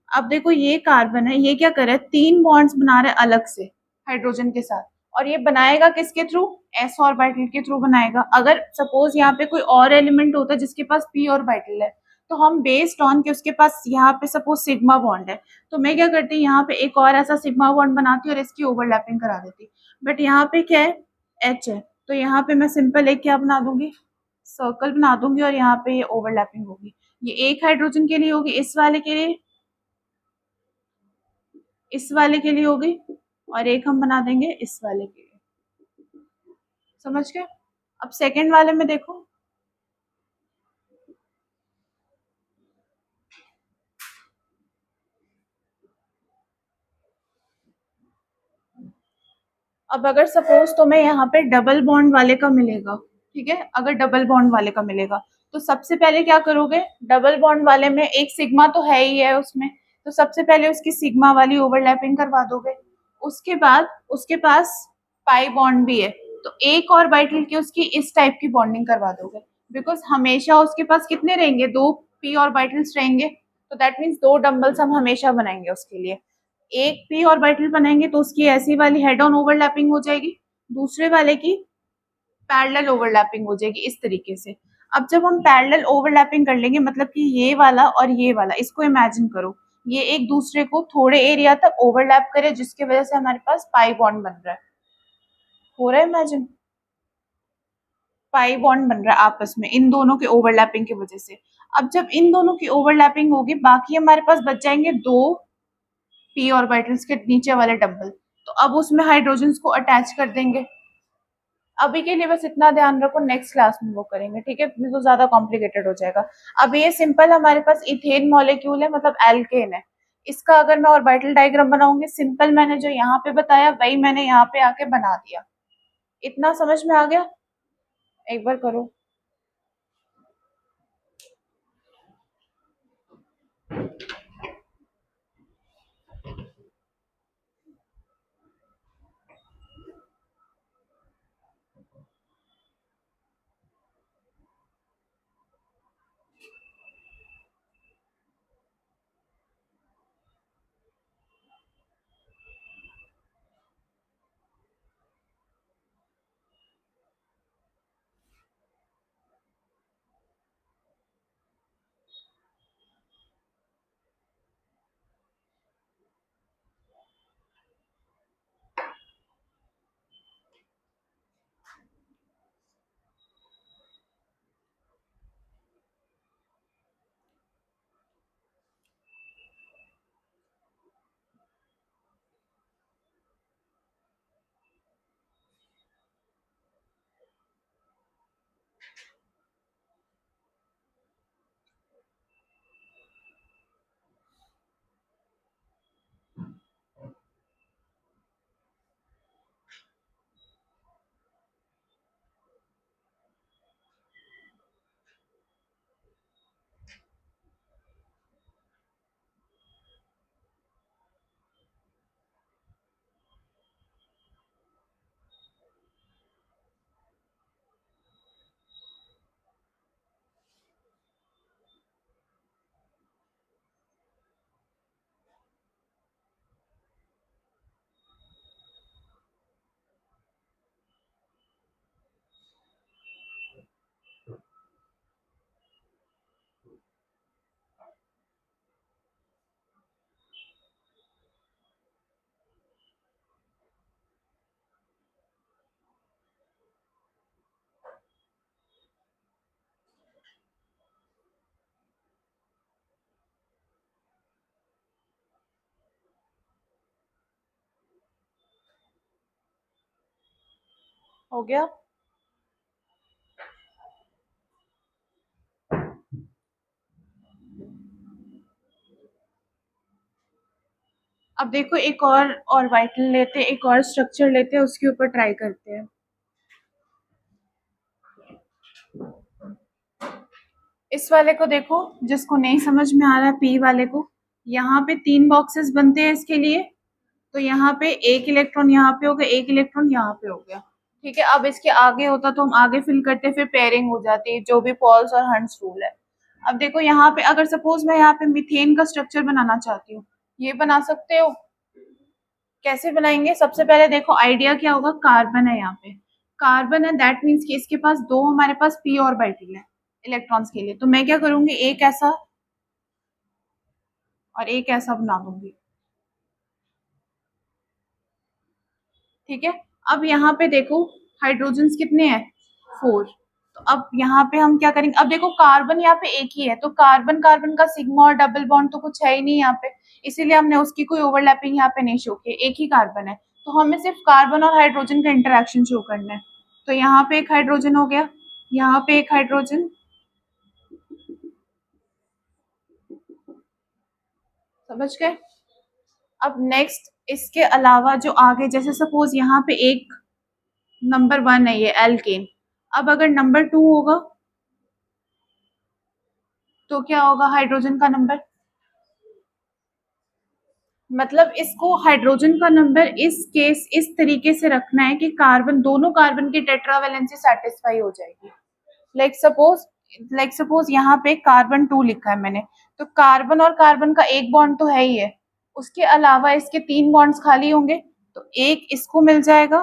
अब देखो ये कार्बन है, ये क्या कर रहा है, 3 बॉन्ड्स बना रहा है अलग से हाइड्रोजन के साथ, और ये बनाएगा किसके थ्रू, एस ऑर्बिटल के थ्रू बनाएगा। अगर सपोज यहाँ पे कोई और एलिमेंट होता है जिसके पास पी ऑर्बिटल है, तो हम बेस्ड ऑन के उसके पास यहाँ पे सपोज सिग्मा बॉन्ड है, तो मैं क्या करती, यहाँ पे एक और ऐसा सिग्मा बॉन्ड बनाती और इसकी ओवरलैपिंग करा देती। बट यहाँ पे क्या है, एच है, तो यहाँ पे मैं सिंपल एक क्या बना दूंगी, सर्कल बना दूंगी, और यहाँ पे ये ओवरलैपिंग होगी। ये एक हाइड्रोजन के लिए होगी, इस वाले के लिए, इस वाले के लिए होगी, और एक हम बना देंगे इस वाले के लिए। समझ गए। अब सेकंड वाले में देखो, अब अगर सपोज तुम्हें यहाँ पे डबल बॉन्ड वाले का मिलेगा, ठीक है, अगर डबल बॉन्ड वाले का मिलेगा तो सबसे पहले क्या करोगे, डबल बॉन्ड वाले में एक सिग्मा तो है ही है उसमें, तो सबसे पहले उसकी सिग्मा वाली ओवरलैपिंग करवा दोगे। उसके बाद उसके पास पाई बॉन्ड भी है, तो एक और बाइटल की उसकी इस टाइप की बॉन्डिंग करवा दोगे, बिकॉज हमेशा उसके पास कितने रहेंगे, दो पी ऑर्बिटल्स रहेंगे। तो दैट मीन्स दो डंबल्स हम हमेशा बनाएंगे उसके लिए। एक पी ऑर्बिटल बनाएंगे तो उसकी ऐसी वाली हेड ऑन ओवरलैपिंग हो जाएगी, दूसरे वाले की पैरेलल ओवरलैपिंग हो जाएगी, इस तरीके से। अब जब हम पैरेलल ओवरलैपिंग कर लेंगे, मतलब कि ये वाला और ये वाला, इसको इमेजिन करो, ये एक दूसरे को थोड़े एरिया तक ओवरलैप करे जिसकी वजह से हमारे पास पाई बॉन्ड बन रहा है। हो रहा है इमेजिन। पाई बॉन्ड बन रहा है आपस में इन दोनों के ओवरलैपिंग की वजह से। अब जब इन दोनों की ओवरलैपिंग होगी, बाकी हमारे पास बच जाएंगे दो पी ऑर्बिटल्स के नीचे वाले डबल। तो अब उसमें हाइड्रोजन्स को अटैच कर देंगे। अभी के लिए बस इतना ध्यान रखो, नेक्स्ट क्लास में वो करेंगे, ठीक है, नहीं तो ज्यादा कॉम्प्लिकेटेड हो जाएगा। अब ये सिंपल हमारे पास इथेन मॉलिक्यूल है, मतलब एल्केन है। इसका अगर मैं ऑर्बिटल डायग्राम बनाऊंगी, सिंपल मैंने जो यहाँ पे बताया वही मैंने यहाँ पे आके बना दिया। इतना समझ में आ गया? एक बार करो। हो गया? अब देखो एक और ऑर्बिटल लेते हैं, एक और स्ट्रक्चर लेते हैं, उसके ऊपर ट्राई करते हैं। इस वाले को देखो, जिसको नहीं समझ में आ रहा है पी वाले को, यहाँ पे 3 बॉक्सेस बनते हैं इसके लिए। तो यहाँ पे एक इलेक्ट्रॉन यहाँ पे हो गया, एक इलेक्ट्रॉन यहाँ पे हो गया, ठीक है। अब इसके आगे होता तो हम आगे फिल करते, फिर पेयरिंग हो जाती, जो भी पॉल्स और हंट्स रूल है। अब देखो यहाँ पे अगर सपोज मैं यहाँ पे मीथेन का स्ट्रक्चर बनाना चाहती हूँ, ये बना सकते हो। कैसे बनाएंगे? सबसे पहले देखो आइडिया क्या होगा, कार्बन है यहाँ पे, कार्बन है, दैट मीन्स कि इसके पास दो हमारे पास पी ऑर्बिटल है इलेक्ट्रॉन्स के लिए। तो मैं क्या करूंगी, एक ऐसा और एक ऐसा बना दूंगी, ठीक है। अब यहाँ पे देखो हाइड्रोजन्स कितने हैं, 4। तो अब यहाँ पे हम क्या करेंगे, अब देखो कार्बन यहाँ पे एक ही है, तो कार्बन कार्बन का सिग्मा और डबल बॉन्ड तो कुछ है ही नहीं यहाँ पे, इसीलिए हमने उसकी कोई ओवरलैपिंग यहाँ पे नहीं शो की, एक ही कार्बन है। तो हमें सिर्फ कार्बन और हाइड्रोजन का इंटरेक्शन शो करना है। तो यहाँ पे एक हाइड्रोजन हो गया, यहाँ पे एक हाइड्रोजन, समझ गए? अब नेक्स्ट इसके अलावा जो आगे, जैसे सपोज यहाँ पे एक नंबर 1 है ये एल्केन, अब अगर नंबर 2 होगा तो क्या होगा हाइड्रोजन का नंबर, मतलब इसको हाइड्रोजन का नंबर इस केस इस तरीके से रखना है कि कार्बन, दोनों कार्बन की टेट्रावेलेंसी सेटिस्फाई हो जाएगी। लाइक सपोज, यहाँ पे कार्बन 2 लिखा है मैंने, तो कार्बन और कार्बन का एक बॉन्ड तो है ही है, उसके अलावा इसके 3 बॉन्ड्स खाली होंगे, तो एक इसको मिल जाएगा,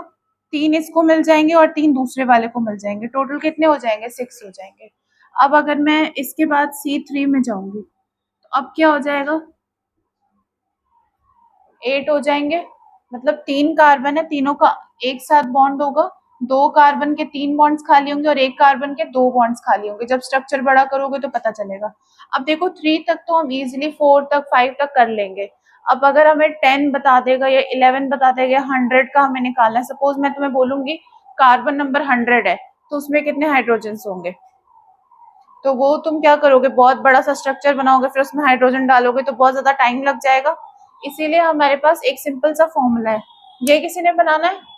3 इसको मिल जाएंगे और 3 दूसरे वाले को मिल जाएंगे, टोटल कितने हो जाएंगे, 6 हो जाएंगे। अब अगर मैं इसके बाद C3 में जाऊंगी, तो अब क्या हो जाएगा, 8 हो जाएंगे, मतलब 3 कार्बन है, तीनों का एक साथ बॉन्ड होगा 2 कार्बन के 3 बॉन्ड्स खाली होंगे और 1 कार्बन के 2 बॉन्ड्स खाली होंगे। जब स्ट्रक्चर बड़ा करोगे तो पता चलेगा। अब देखो 3 तक तो हम इजीली 4 तक 5 तक कर लेंगे। अब अगर हमें 10 बता देगा या 11 बता देगा, 100 का हमें निकालना है, सपोज मैं तुम्हें बोलूंगी कार्बन नंबर 100 है, तो उसमें कितने हाइड्रोजन होंगे, तो वो तुम क्या करोगे, बहुत बड़ा सा स्ट्रक्चर बनाओगे, फिर उसमें हाइड्रोजन डालोगे तो बहुत ज्यादा टाइम लग जाएगा। इसीलिए हमारे पास एक सिंपल सा फॉर्मूला है, ये किसी ने बनाना है।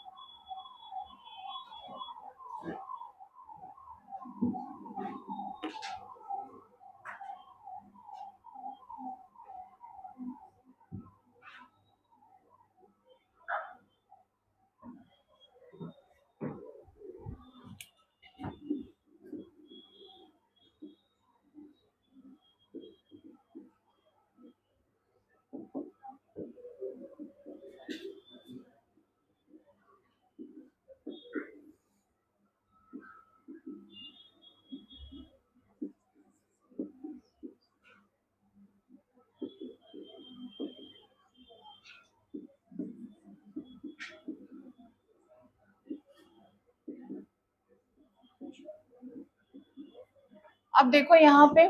अब देखो यहाँ पे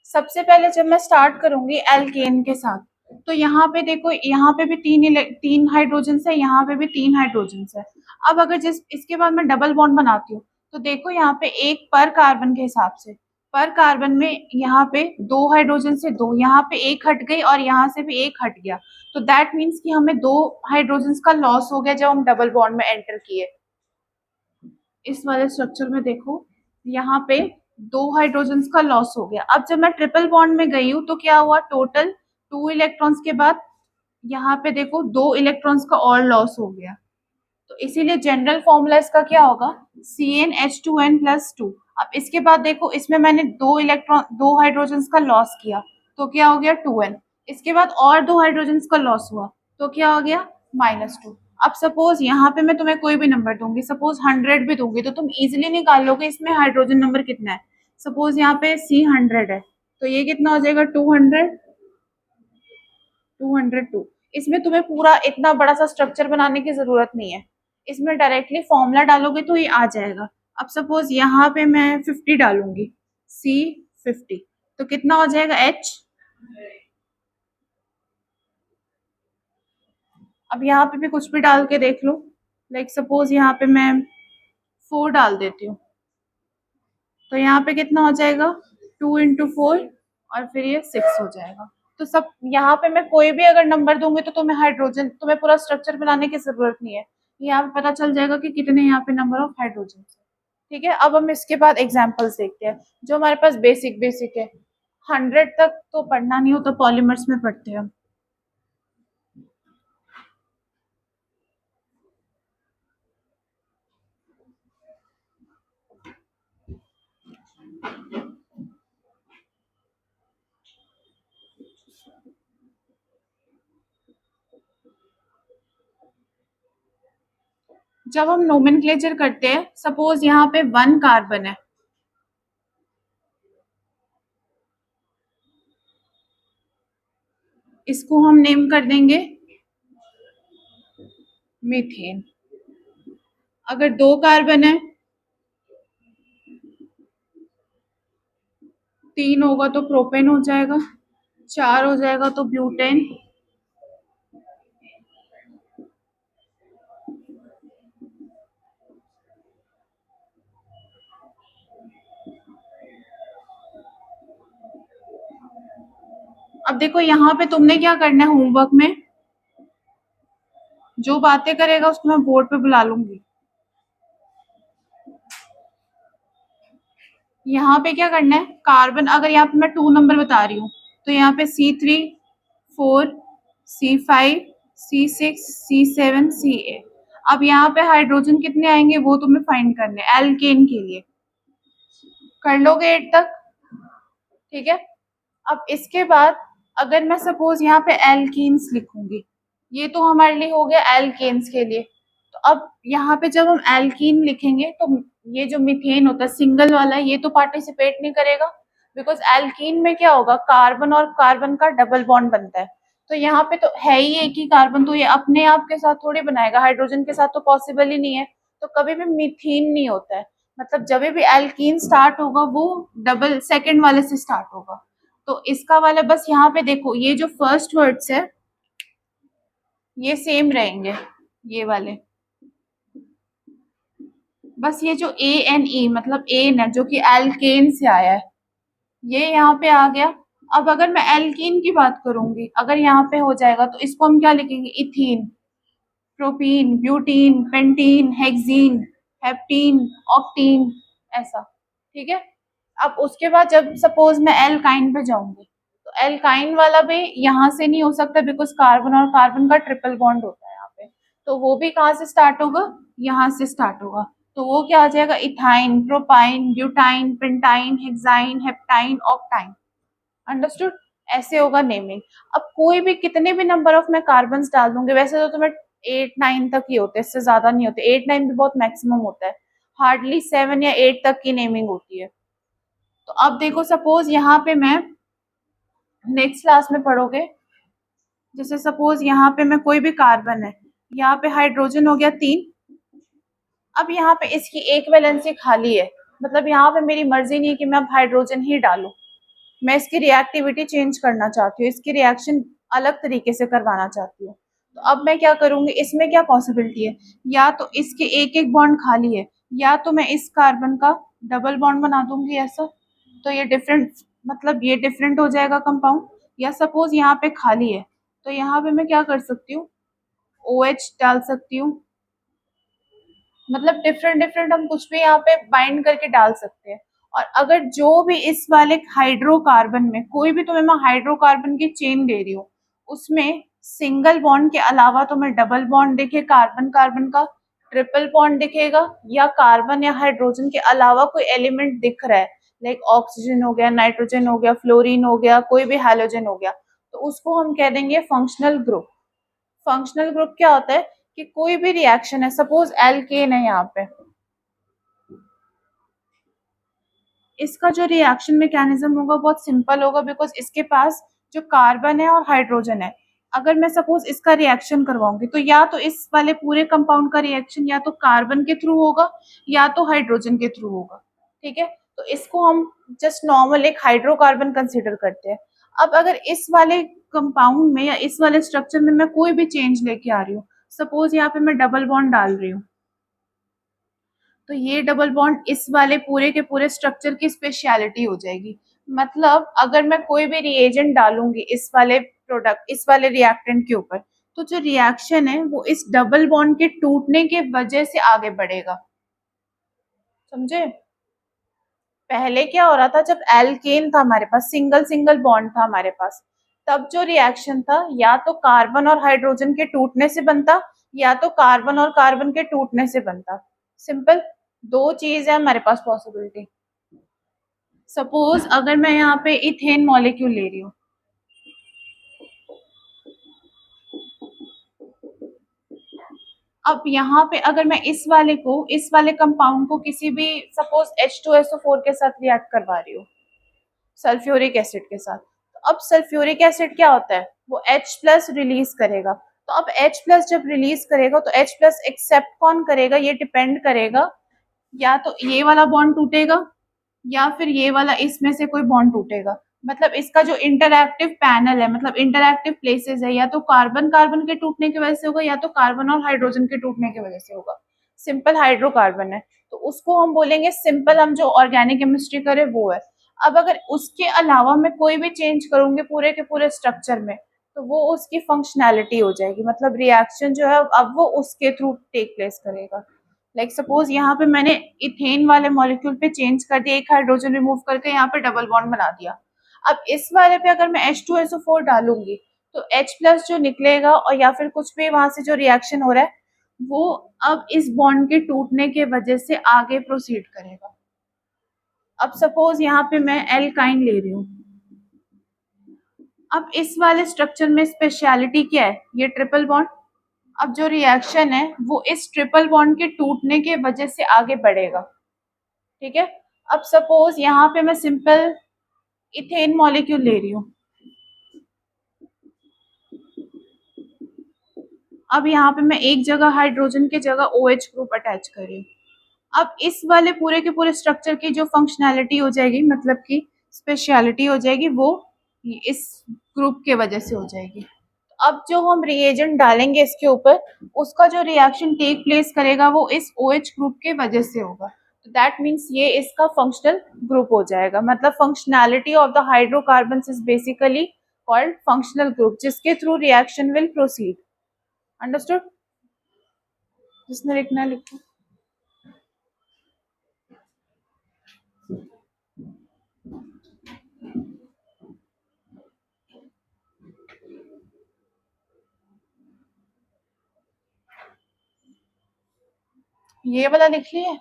सबसे पहले जब मैं स्टार्ट करूंगी एल्केन के साथ, तो यहाँ पे देखो, यहाँ पे भी तीन हाइड्रोजन है, यहाँ पे भी 3 हाइड्रोजन है। अब अगर जिस इसके बाद मैं डबल बॉन्ड बनाती हूँ, तो देखो यहाँ पे एक पर कार्बन के हिसाब से, पर कार्बन में यहाँ पे 2 हाइड्रोजन से 2, यहाँ पे एक हट गई और यहाँ से भी एक हट गया, तो दैट मीन्स कि हमें 2 हाइड्रोजन का लॉस हो गया जब हम डबल बॉन्ड में एंटर किए। इस वाले स्ट्रक्चर में देखो यहाँ पे 2 हाइड्रोजन का लॉस हो गया। अब जब मैं ट्रिपल बॉन्ड में गई हूँ तो क्या हुआ, टोटल 2 इलेक्ट्रॉन्स के बाद यहाँ पे देखो 2 इलेक्ट्रॉन्स का और लॉस हो गया, तो इसीलिए जनरल फॉर्मूला इसका क्या होगा, CnH2n+2। अब इसके बाद देखो इसमें मैंने 2 हाइड्रोजन का लॉस किया, तो क्या हो गया 2n। इसके बाद और 2 हाइड्रोजन का लॉस हुआ, तो क्या हो गया -2। अब सपोज यहाँ पे मैं तुम्हें कोई भी नंबर दूंगी, सपोज 100 भी दूंगी, तो तुम इजिली निकाल लोगे इसमें हाइड्रोजन नंबर कितना है। सपोज यहाँ पे C100 है, तो ये कितना हो जाएगा 202। इसमें तुम्हें पूरा इतना बड़ा सा स्ट्रक्चर बनाने की जरूरत नहीं है, इसमें डायरेक्टली फॉर्मूला डालोगे तो ये आ जाएगा। अब सपोज यहाँ पे मैं 50 डालूंगी, C50, तो कितना हो जाएगा H। अब यहाँ पे भी कुछ भी डाल के देख लो, लाइक सपोज यहाँ पे मैं 4 डाल देती हूँ, तो यहाँ पे कितना हो जाएगा 2 × 4 और फिर ये 6 हो जाएगा। तो सब यहाँ पे मैं कोई भी अगर नंबर दूंगी तो तुम्हें पूरा स्ट्रक्चर बनाने की जरूरत नहीं है, यहाँ पे पता चल जाएगा कि कितने यहाँ पे नंबर ऑफ हाइड्रोजन है। ठीक है, अब हम इसके बाद एग्जाम्पल्स देखते हैं जो हमारे पास बेसिक है। 100 तक तो पढ़ना नहीं हो तो पॉलीमर्स में पढ़ते हैं हम। जब हम नोमेनक्लेचर करते हैं, सपोज यहाँ पे 1 कार्बन है, इसको हम नेम कर देंगे मीथेन। अगर 2 कार्बन है, 3 होगा तो प्रोपेन हो जाएगा, 4 हो जाएगा तो ब्यूटेन, अब देखो यहाँ पे तुमने क्या करना है, होमवर्क में जो बातें करेगा उसको मैं बोर्ड पे बुला लूंगी। यहाँ पे क्या करना है, कार्बन अगर यहाँ पे मैं 2 नंबर बता रही हूँ, तो यहाँ पे C3, 4, C5, C6, C7, Ca। अब यहाँ पे हाइड्रोजन कितने आएंगे वो तुम्हें फाइंड करने हैं एल्केन के लिए। कर लोगे 8 तक, ठीक है। अब इसके बाद अगर मैं सपोज यहाँ पे एल्कीन्स लिखूंगी, ये तो हमारे लिए हो गया एल्केन्स के लिए। तो अब यहाँ पे जब हम एल्कीन लिखेंगे तो ये जो मीथेन होता है सिंगल वाला, ये तो पार्टिसिपेट नहीं करेगा, बिकॉज एल्कीन में क्या होगा, कार्बन और कार्बन का डबल बॉन्ड बनता है, तो यहाँ पे तो है ही एक ही कार्बन, तो ये अपने आप के साथ थोड़ी बनाएगा, हाइड्रोजन के साथ तो पॉसिबल ही नहीं है। तो कभी भी मीथेन नहीं होता है। मतलब जब भी एल्कीन स्टार्ट होगा वो डबल सेकंड वाले से स्टार्ट होगा। तो इसका वाला बस यहाँ पे देखो, ये जो फर्स्ट वर्ड्स है ये सेम रहेंगे, ये वाले। बस ये जो ए एन ई मतलब एन है जो कि एल्केन से आया है, ये यहाँ पे आ गया। अब अगर मैं एल्कीन की बात करूंगी, अगर यहाँ पे हो जाएगा तो इसको हम क्या लिखेंगे, ethene, propene, butene, pentene, hexene, heptene, octene, ऐसा। ठीक है। अब उसके बाद जब सपोज मैं एल्काइन पे जाऊंगी, तो एल्काइन वाला भी यहाँ से नहीं हो सकता बिकॉज कार्बन और कार्बन का ट्रिपल बॉन्ड होता है यहाँ पे। तो वो भी कहाँ से स्टार्ट होगा, यहाँ से स्टार्ट होगा। तो वो क्या आ जाएगा, ethyne, propyne, butyne, pentyne, hexyne, heptyne, octyne. Understood. ऐसे होगा नेमिंग। अब कोई भी कितने भी नंबर ऑफ मैं कार्बन डाल दूंगी, वैसे तो तुम्हें 8 9 तक ही होते हैं, इससे ज्यादा नहीं होते। 8 9 भी बहुत मैक्सिमम होता है, हार्डली 7 या 8 तक की नेमिंग होती है। तो अब देखो सपोज यहाँ पे मैं नेक्स्ट क्लास में पढ़ोगे, जैसे सपोज यहाँ पे मैं कोई भी कार्बन है, यहाँ पे हाइड्रोजन हो गया 3। अब यहाँ पे इसकी एक वैलेंसी खाली है, मतलब यहाँ पे मेरी मर्जी नहीं है कि मैं अब हाइड्रोजन ही डालूं। मैं इसकी रिएक्टिविटी चेंज करना चाहती हूँ, इसकी रिएक्शन अलग तरीके से करवाना चाहती हूँ। तो अब मैं क्या करूंगी, इसमें क्या पॉसिबिलिटी है, या तो इसके एक एक बॉन्ड खाली है, या तो मैं इस कार्बन का डबल बॉन्ड बना दूंगी ऐसा, तो ये डिफरेंट, मतलब ये डिफरेंट हो जाएगा कंपाउंड। या सपोज यहाँ पे खाली है, तो यहाँ पे मैं क्या कर सकती हूँ, OH डाल सकती हूँ। मतलब डिफरेंट डिफरेंट हम कुछ भी यहाँ पे बाइंड करके डाल सकते हैं। और अगर जो भी इस वाले हाइड्रोकार्बन में कोई भी तुम्हें मैं हाइड्रोकार्बन की चेन दे रही हूँ, उसमें सिंगल बॉन्ड के अलावा तुम्हें डबल बॉन्ड दिखे कार्बन कार्बन का, ट्रिपल बॉन्ड दिखेगा, या कार्बन या हाइड्रोजन के अलावा कोई एलिमेंट दिख रहा है, लाइक ऑक्सीजन हो गया, नाइट्रोजन हो गया, फ्लोरीन हो गया, कोई भी हैलोजन हो गया, तो उसको हम कह देंगे फंक्शनल ग्रुप। फंक्शनल ग्रुप क्या होता है कि कोई भी रिएक्शन है, सपोज एल्केन है यहाँ पे, इसका जो रिएक्शन मैकेनिज्म होगा बहुत सिंपल होगा, बिकॉज इसके पास जो कार्बन है और हाइड्रोजन है। अगर मैं सपोज इसका रिएक्शन करवाऊंगी, तो या तो इस वाले पूरे कंपाउंड का रिएक्शन या तो कार्बन के थ्रू होगा या तो हाइड्रोजन के थ्रू होगा। ठीक है। तो इसको हम जस्ट नॉर्मल एक हाइड्रोकार्बन कंसिडर करते हैं। अब अगर इस वाले कंपाउंड में या इस वाले स्ट्रक्चर में मैं कोई भी चेंज लेके आ रही हूँ, सपोज यहाँ पे मैं डबल बॉन्ड डाल रही हूँ, तो ये डबल बॉन्ड इस वाले पूरे के पूरे स्ट्रक्चर की स्पेशलिटी हो जाएगी। मतलब अगर मैं कोई भी रिएजेंट डालूंगी इस वाले प्रोडक्ट, इस वाले रिएक्टेंट के ऊपर, तो जो रिएक्शन है वो इस डबल बॉन्ड के टूटने के वजह से आगे बढ़ेगा। समझे। पहले क्या हो रहा था, जब एल्केन था हमारे पास, सिंगल सिंगल बॉन्ड था हमारे पास, तब जो रिएक्शन था या तो कार्बन और हाइड्रोजन के टूटने से बनता, या तो कार्बन और कार्बन के टूटने से बनता। सिंपल। दो चीज है हमारे पास पॉसिबिलिटी। सपोज अगर मैं यहाँ पे इथेन मॉलिक्यूल ले रही हूँ, अब यहाँ पे अगर मैं इस वाले को, इस वाले कंपाउंड को किसी भी सपोज H2SO4 के साथ रिएक्ट करवा रही हूँ, सल्फ्यूरिक एसिड के साथ, तो अब सल्फ्यूरिक एसिड क्या होता है, वो H+ रिलीज करेगा। तो अब H+ जब रिलीज करेगा तो H+ एक्सेप्ट कौन करेगा, ये डिपेंड करेगा, या तो ये वाला बॉन्ड टूटेगा या फिर ये वाला इसमें से कोई बॉन्ड टूटेगा। मतलब इसका जो इंटरएक्टिव पैनल है, मतलब इंटरएक्टिव प्लेसेस है, या तो कार्बन कार्बन के टूटने की वजह से होगा या तो कार्बन और हाइड्रोजन के टूटने की वजह से होगा। सिंपल हाइड्रोकार्बन है तो उसको हम बोलेंगे सिंपल, हम जो ऑर्गेनिक केमिस्ट्री करे वो है। अब अगर उसके अलावा मैं कोई भी चेंज करूंगी पूरे के पूरे स्ट्रक्चर में, तो वो उसकी फंक्शनैलिटी हो जाएगी, मतलब रिएक्शन जो है अब वो उसके थ्रू टेक प्लेस करेगा। लाइक सपोज यहाँ पे मैंने इथेन वाले मॉलिक्यूल पे चेंज कर दिया, एक हाइड्रोजन रिमूव करके यहाँ पे डबल बॉन्ड बना दिया। अब इस वाले पे अगर मैं H2SO4 डालूंगी, तो H+ जो निकलेगा और या फिर कुछ भी वहां से जो रिएक्शन हो रहा है, वो अब इस बॉन्ड के टूटने के वजह से आगे प्रोसीड करेगा। अब सपोज यहाँ पे मैं एल्काइन ले रही हूँ, अब इस वाले स्ट्रक्चर में स्पेशलिटी क्या है, ये ट्रिपल बॉन्ड। अब जो रिएक्शन है वो इस ट्रिपल बॉन्ड के टूटने के वजह से आगे बढ़ेगा। ठीक है। अब सपोज यहाँ पे मैं सिंपल इथेन मॉलिक्यूल ले रही हूँ, अब यहाँ पे मैं एक जगह हाइड्रोजन की जगह OH ग्रुप अटैच कर रही हूँ। अब इस वाले पूरे के पूरे स्ट्रक्चर की जो फंक्शनैलिटी हो जाएगी, मतलब कि स्पेशलिटी हो जाएगी, वो इस ग्रुप के वजह से हो जाएगी। अब जो हम रिएजेंट डालेंगे इसके ऊपर, उसका जो रिएक्शन टेक प्लेस करेगा वो इस OH ग्रुप के वजह से होगा। तो दैट मीन्स ये इसका फंक्शनल ग्रुप हो जाएगा, मतलब functionality of the hydrocarbons is basically called functional group, जिसके through reaction will proceed. Understood? जिसने लिखना है लिखो। ये वाला लिख लिए?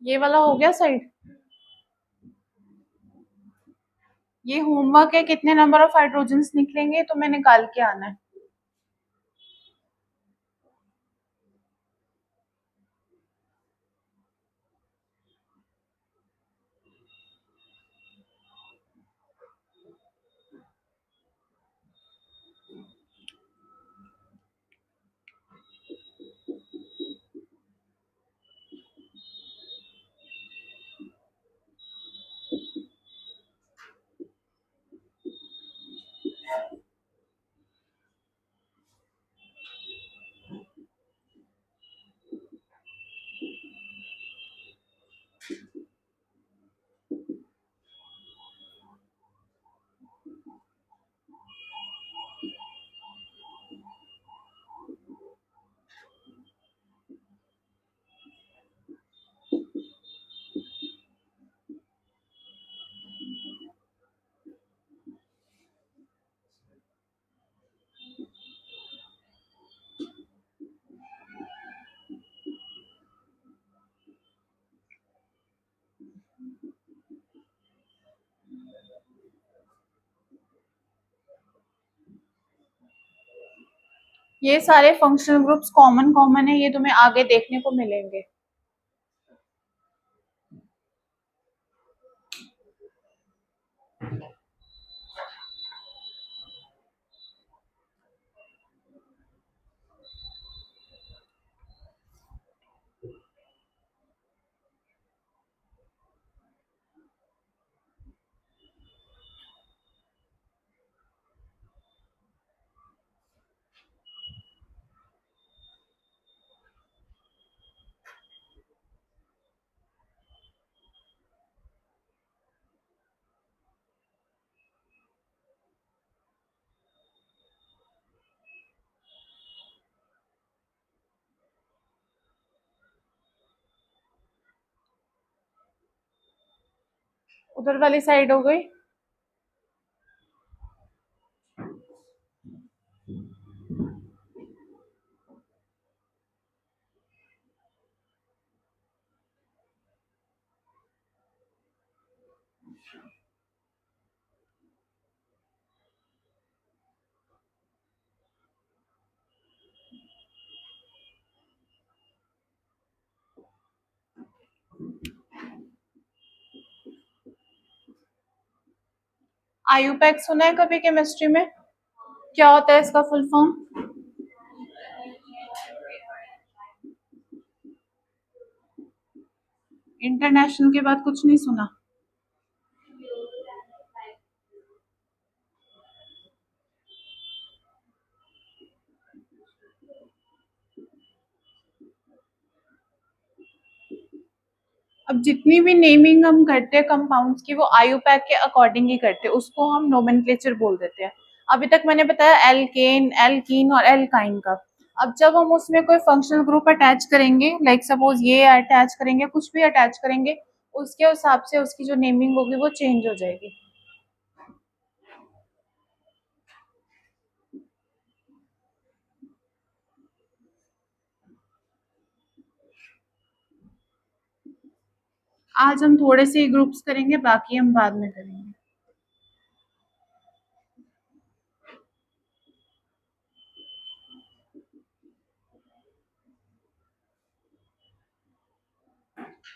ये वाला हो गया साइड। ये होमवर्क है, कितने नंबर ऑफ हाइड्रोजन्स निकलेंगे तो मैं निकाल के आना है। ये सारे फंक्शनल ग्रुप्स कॉमन कॉमन है, ये तुम्हें आगे देखने को मिलेंगे। उधर वाली साइड हो गई। आयुपैक सुना है कभी केमिस्ट्री में? क्या होता है इसका फुल फॉर्म? इंटरनेशनल के बाद कुछ नहीं सुना? अब जितनी भी नेमिंग हम करते हैं कंपाउंड्स की, वो आयुपैक के अकॉर्डिंग ही करते हैं, उसको हम नोमेनक्लेचर बोल देते हैं। अभी तक मैंने बताया एल्केन, एल्कीन और एल्काइन का। अब जब हम उसमें कोई फंक्शनल ग्रुप अटैच करेंगे, लाइक सपोज ये अटैच करेंगे, कुछ भी अटैच करेंगे, उसके हिसाब से उसकी जो नेमिंग होगी वो चेंज हो जाएगी। आज हम थोड़े से ग्रुप्स करेंगे, बाकी हम बाद में करेंगे।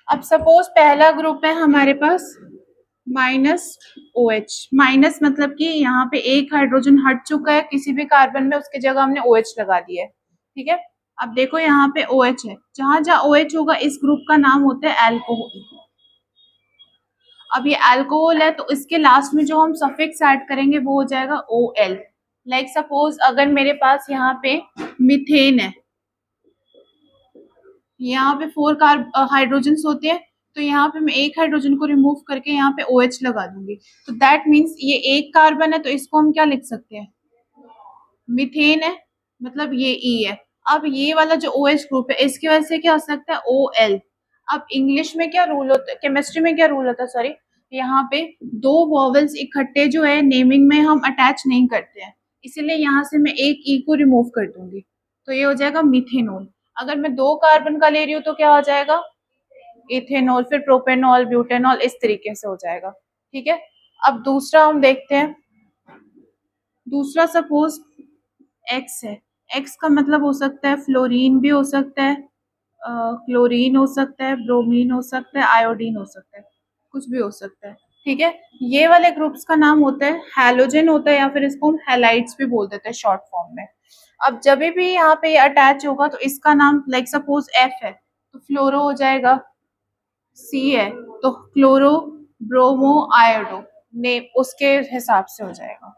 अब सपोज पहला ग्रुप है हमारे पास माइनस ओ एच। माइनस मतलब कि यहाँ पे एक हाइड्रोजन हट चुका है किसी भी कार्बन में, उसके जगह हमने ओ एच लगा दिया है। ठीक है, अब देखो यहाँ पे ओ एच है, जहां जहां ओ एच होगा इस ग्रुप का नाम होता है एल्कोहल। अब ये अल्कोहल है तो इसके लास्ट में जो हम सफिक्स ऐड करेंगे वो हो जाएगा ओ एल। लाइक सपोज अगर मेरे पास यहाँ पे मिथेन है, यहाँ पे 4 हाइड्रोजन होते हैं, तो यहाँ पे मैं एक हाइड्रोजन को रिमूव करके यहाँ पे ओ एच लगा दूंगी। तो दैट मीन्स ये एक कार्बन है, तो इसको हम क्या लिख सकते हैं? मिथेन है, मतलब ये ई है। अब ये वाला जो ओ एच ग्रुप है इसकी वजह से क्या हो सकता है? O L. अब इंग्लिश में क्या रूल होता है, केमिस्ट्री में क्या रूल होता है, सॉरी, यहाँ पे दो वॉवल्स इकट्ठे जो है नेमिंग में हम अटैच नहीं करते हैं, इसीलिए यहाँ से मैं एक ई को रिमूव कर दूंगी, तो ये हो जाएगा मिथेनॉल। अगर मैं दो कार्बन का ले रही हूँ तो क्या हो जाएगा? इथेनॉल, फिर प्रोपेनॉल, ब्यूटेनॉल, इस तरीके से हो जाएगा। ठीक है, अब दूसरा हम देखते हैं। दूसरा सपोज एक्स है। एक्स का मतलब हो सकता है फ्लोरीन भी हो सकता है, क्लोरीन हो सकता है, ब्रोमीन हो सकता है, आयोडीन हो सकता है, कुछ भी हो सकता है। ठीक है, ये वाले ग्रुप्स का नाम होता है हैलोजन होता है, या फिर इसको हम हैलाइड्स भी बोल देते हैं शॉर्ट फॉर्म में। अब जब भी यहाँ पे ये अटैच होगा तो इसका नाम, लाइक सपोज एफ है तो फ्लोरो हो जाएगा, सी है तो क्लोरो, ब्रोमो, आयोडो, ने उसके हिसाब से हो जाएगा।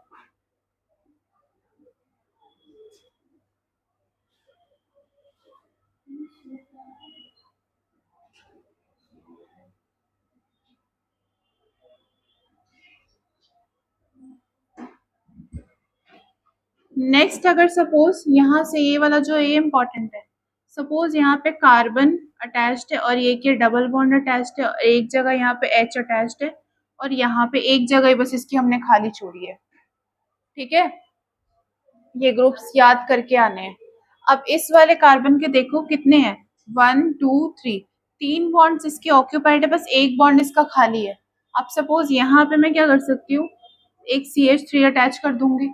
नेक्स्ट अगर सपोज यहाँ से ये वाला जो ये इम्पोर्टेंट है, सपोज यहाँ पे कार्बन अटैच्ड है और ये के डबल बॉन्ड अटैच्ड है, और एक जगह यहाँ पे एच अटैच्ड है, और यहाँ पे एक जगह बस इसकी हमने खाली छोड़ी है। ठीक है, ये ग्रुप्स याद करके आने हैं। अब इस वाले कार्बन के देखो कितने हैं, 1 2 3, 3 बॉन्ड्स इसके ऑक्यूपाइड है, बस एक बॉन्ड इसका खाली है। अब सपोज यहाँ पे मैं क्या कर सकती हूँ, एक CH3 अटैच कर दूंगी,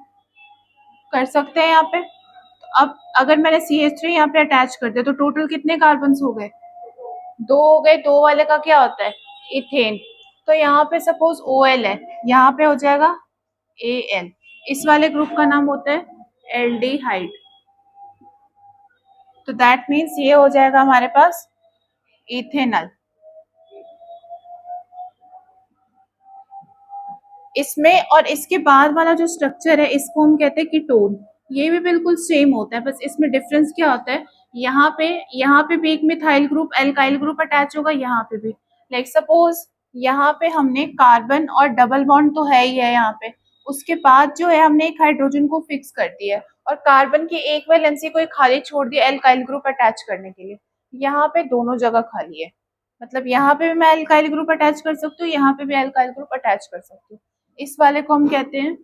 कर सकते हैं यहाँ पे। तो अब अगर मैंने CH3 यहाँ पे अटैच कर दिया तो टोटल कितने कार्बन हो गए? दो हो गए। दो वाले का क्या होता है? इथेन। तो यहाँ पे सपोज OL है, यहाँ पे हो जाएगा AL। इस वाले ग्रुप का नाम होता है एल्डिहाइड। तो दैट मीन्स ये हो जाएगा हमारे पास इथेनॉल। इसमें और इसके बाद वाला जो स्ट्रक्चर है इसको हम कहते हैं कीटोन। ये भी बिल्कुल सेम होता है, बस इसमें डिफरेंस क्या होता है, यहाँ पे भी एक methyl group, alkyl group attach होगा, यहाँ पे भी। लाइक सपोज यहाँ पे हमने कार्बन और डबल बॉन्ड तो है ही है यहाँ पे, उसके बाद जो है हमने एक हाइड्रोजन को फिक्स कर दिया है और कार्बन की एक वैलेंसी को खाली छोड़ दिया एल्काइल ग्रुप अटैच करने के लिए। यहाँ पे दोनों जगह खाली है, मतलब यहाँ पे भी मैं एल्काइल ग्रुप अटैच कर सकती हूँ, यहाँ पे भी एल्काइल ग्रुप अटैच कर सकती हूँ। इस वाले को हम कहते हैं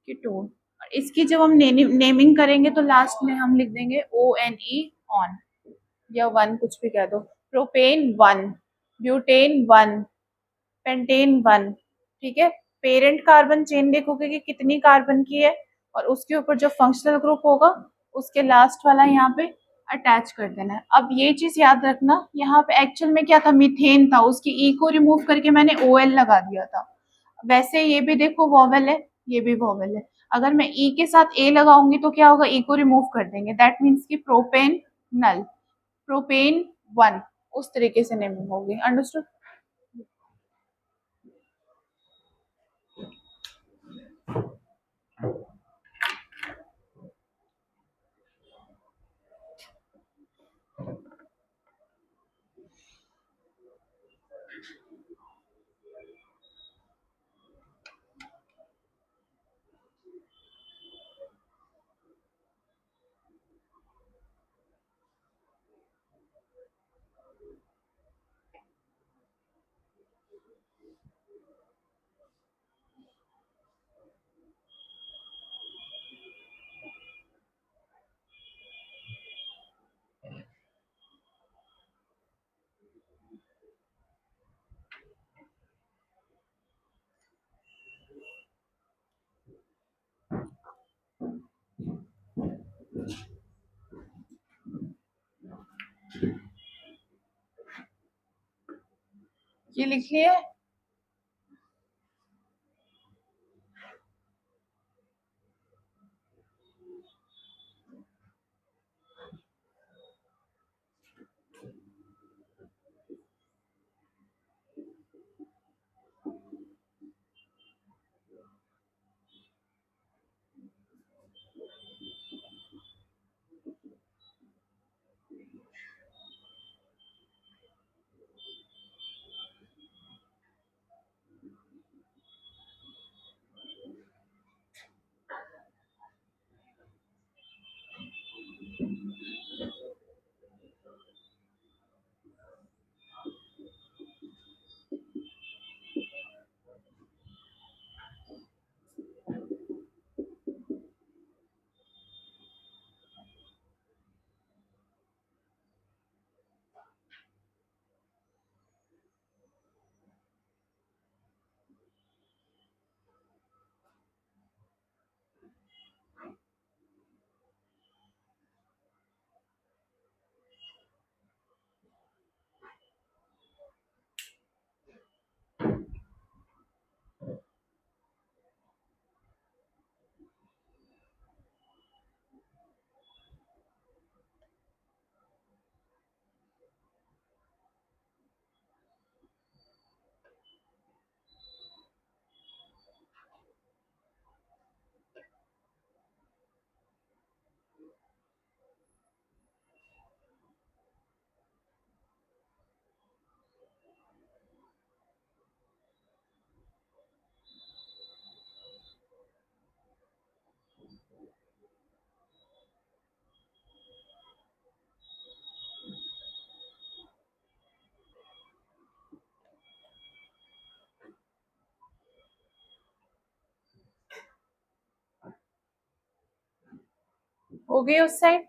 कीटोन। और इसकी जब हम नेमिंग करेंगे तो लास्ट में हम लिख देंगे ONE ऑन, या वन, कुछ भी कह दो। Propane 1, butane 1, pentane 1। ठीक है, पेरेंट कार्बन चेन देखोगे कि कितनी कार्बन की है, और उसके ऊपर जो फंक्शनल ग्रुप होगा उसके लास्ट वाला यहाँ पे अटैच कर देना है। अब ये चीज याद रखना, यहाँ पे एक्चुअल में क्या था, मीथेन था, उसकी ई को रिमूव करके मैंने OL लगा दिया था। वैसे ये भी देखो वॉवेल है, ये भी वॉवेल है। अगर मैं ई के साथ ए लगाऊंगी तो क्या होगा, ई को रिमूव कर देंगे, दैट मीन्स कि प्रोपेन नल, प्रोपेन वन, उस तरीके से नेमिंग होगी। अंडरस्टूड। ये लिख लिया है। हो गई उस साइड।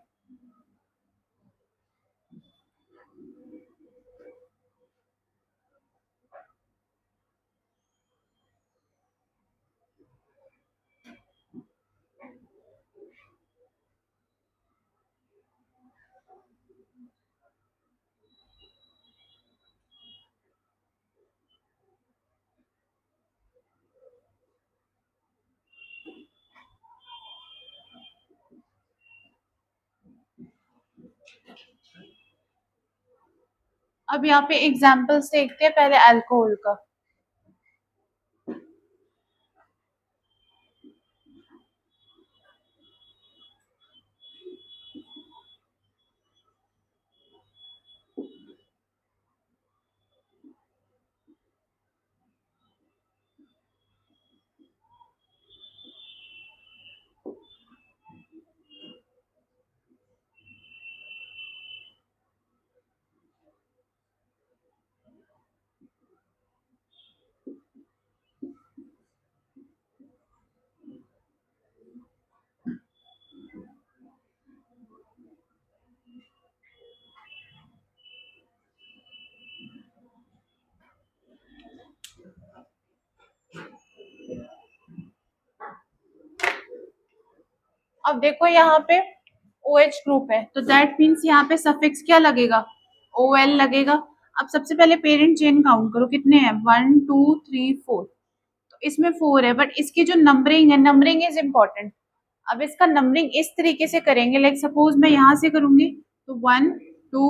अब यहाँ पे एग्जाम्पल्स देखते हैं पहले अल्कोहल का। अब देखो यहाँ पे OH ग्रुप है, तो दैट मीन्स यहाँ पे सफिक्स क्या लगेगा, OL लगेगा। अब सबसे पहले पेरेंट चेन काउंट करो, कितने हैं, 1 2 3 4। तो इसमें 4 है, बट इसकी जो नंबरिंग है, नंबरिंग इज इम्पोर्टेंट। अब इसका नंबरिंग इस तरीके से करेंगे, लाइक सपोज मैं यहाँ से करूंगी तो 1 2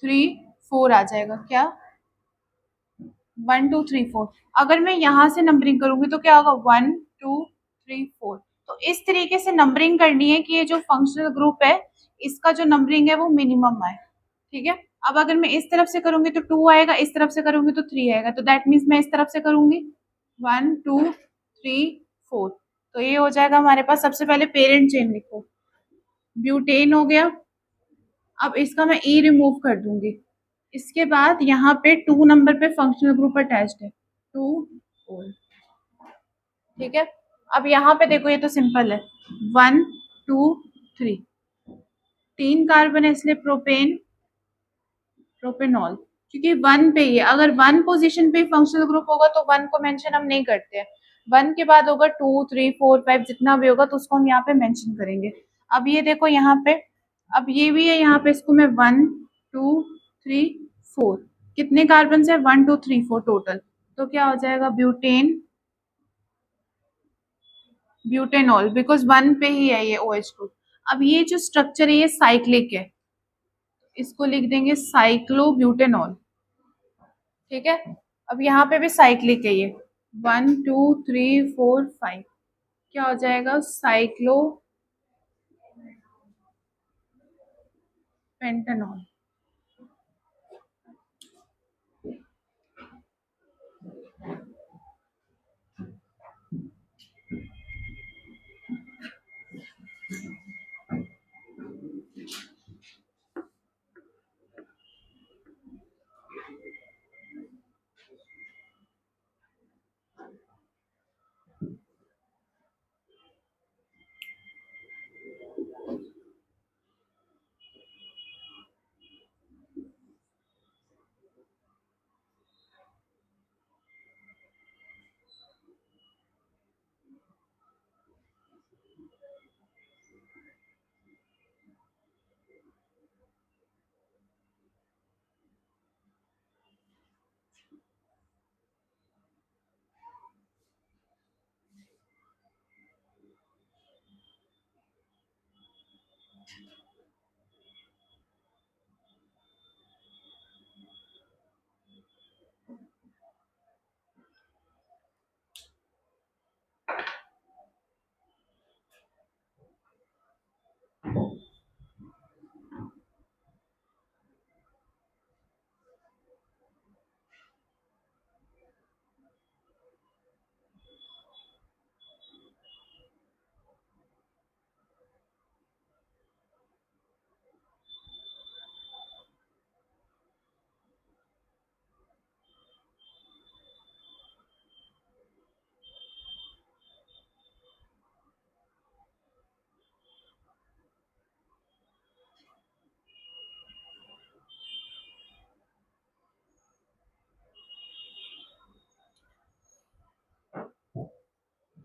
3 4 आ जाएगा। क्या? 1 2 3 4। अगर मैं यहाँ से नंबरिंग करूंगी तो क्या होगा? 1 2 3 4। तो इस तरीके से नंबरिंग करनी है कि ये जो फंक्शनल ग्रुप है इसका जो नंबरिंग है वो मिनिमम आए। ठीक है। अब अगर मैं इस तरफ से करूंगी तो 2 आएगा, इस तरफ से करूंगी तो 3 आएगा, तो दैट मीन्स मैं इस तरफ से करूंगी 1 2 3 4। तो ये हो जाएगा हमारे पास। सबसे पहले पेरेंट चेन लिखो, ब्यूटेन हो गया। अब इसका मैं ई रिमूव कर दूंगी। इसके बाद यहाँ पे 2 नंबर पे फंक्शनल ग्रुप अटैच्ड है, 2 ओल। ठीक है। अब यहाँ पे देखो, ये तो सिंपल है, 1 2 3, 3 कार्बन है इसलिए प्रोपेन प्रोपेनॉल, क्योंकि 1 पे ही है। अगर 1 पोजीशन पे फंक्शनल ग्रुप होगा तो 1 को मेंशन हम नहीं करते हैं। 1 के बाद होगा 2 3 4 5 जितना भी होगा तो उसको हम यहाँ पे मेंशन करेंगे। अब ये देखो यहाँ पे, अब ये भी है यहाँ पे, इसको मैं 1 2 3 4, कितने कार्बन है? 1 2 3 4 टोटल। तो क्या हो जाएगा? ब्यूटेन ब्यूटेनॉल, बिकॉज 1 पे ही है ये OH ग्रुप। अब ये जो स्ट्रक्चर है ये साइक्लिक है, इसको लिख देंगे साइक्लोब्यूटेनॉल। ठीक है। अब यहाँ पे भी साइक्लिक है ये, 1 2 3 4 5, क्या हो जाएगा? साइक्लोपेंटानॉल।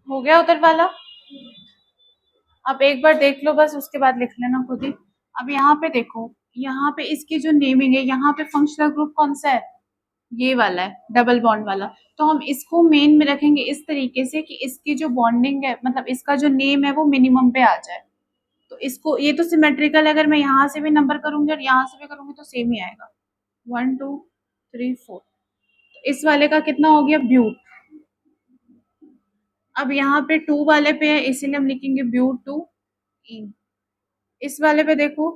हो गया उधर वाला? अब एक बार देख लो बस, उसके बाद लिख लेना खुद ही। अब यहाँ पे देखो, यहाँ पे इसकी जो नेमिंग है, यहाँ पे फंक्शनल ग्रुप कौन सा है? ये वाला है, डबल बॉन्ड वाला। तो हम इसको मेन में रखेंगे इस तरीके से कि इसकी जो बॉन्डिंग है, मतलब इसका जो नेम है वो मिनिमम पे आ जाए। तो इसको, ये तो सिमेट्रिकल है, अगर मैं यहाँ से भी नंबर करूंगी और यहाँ से भी करूंगी तो सेम ही आएगा, 1 2 3 4। तो इस वाले का कितना हो गया? ब्यूट। अब यहाँ पे 2 वाले पे है इसीलिए हम लिखेंगे ब्यूट 2 इन। इस वाले पे देखो,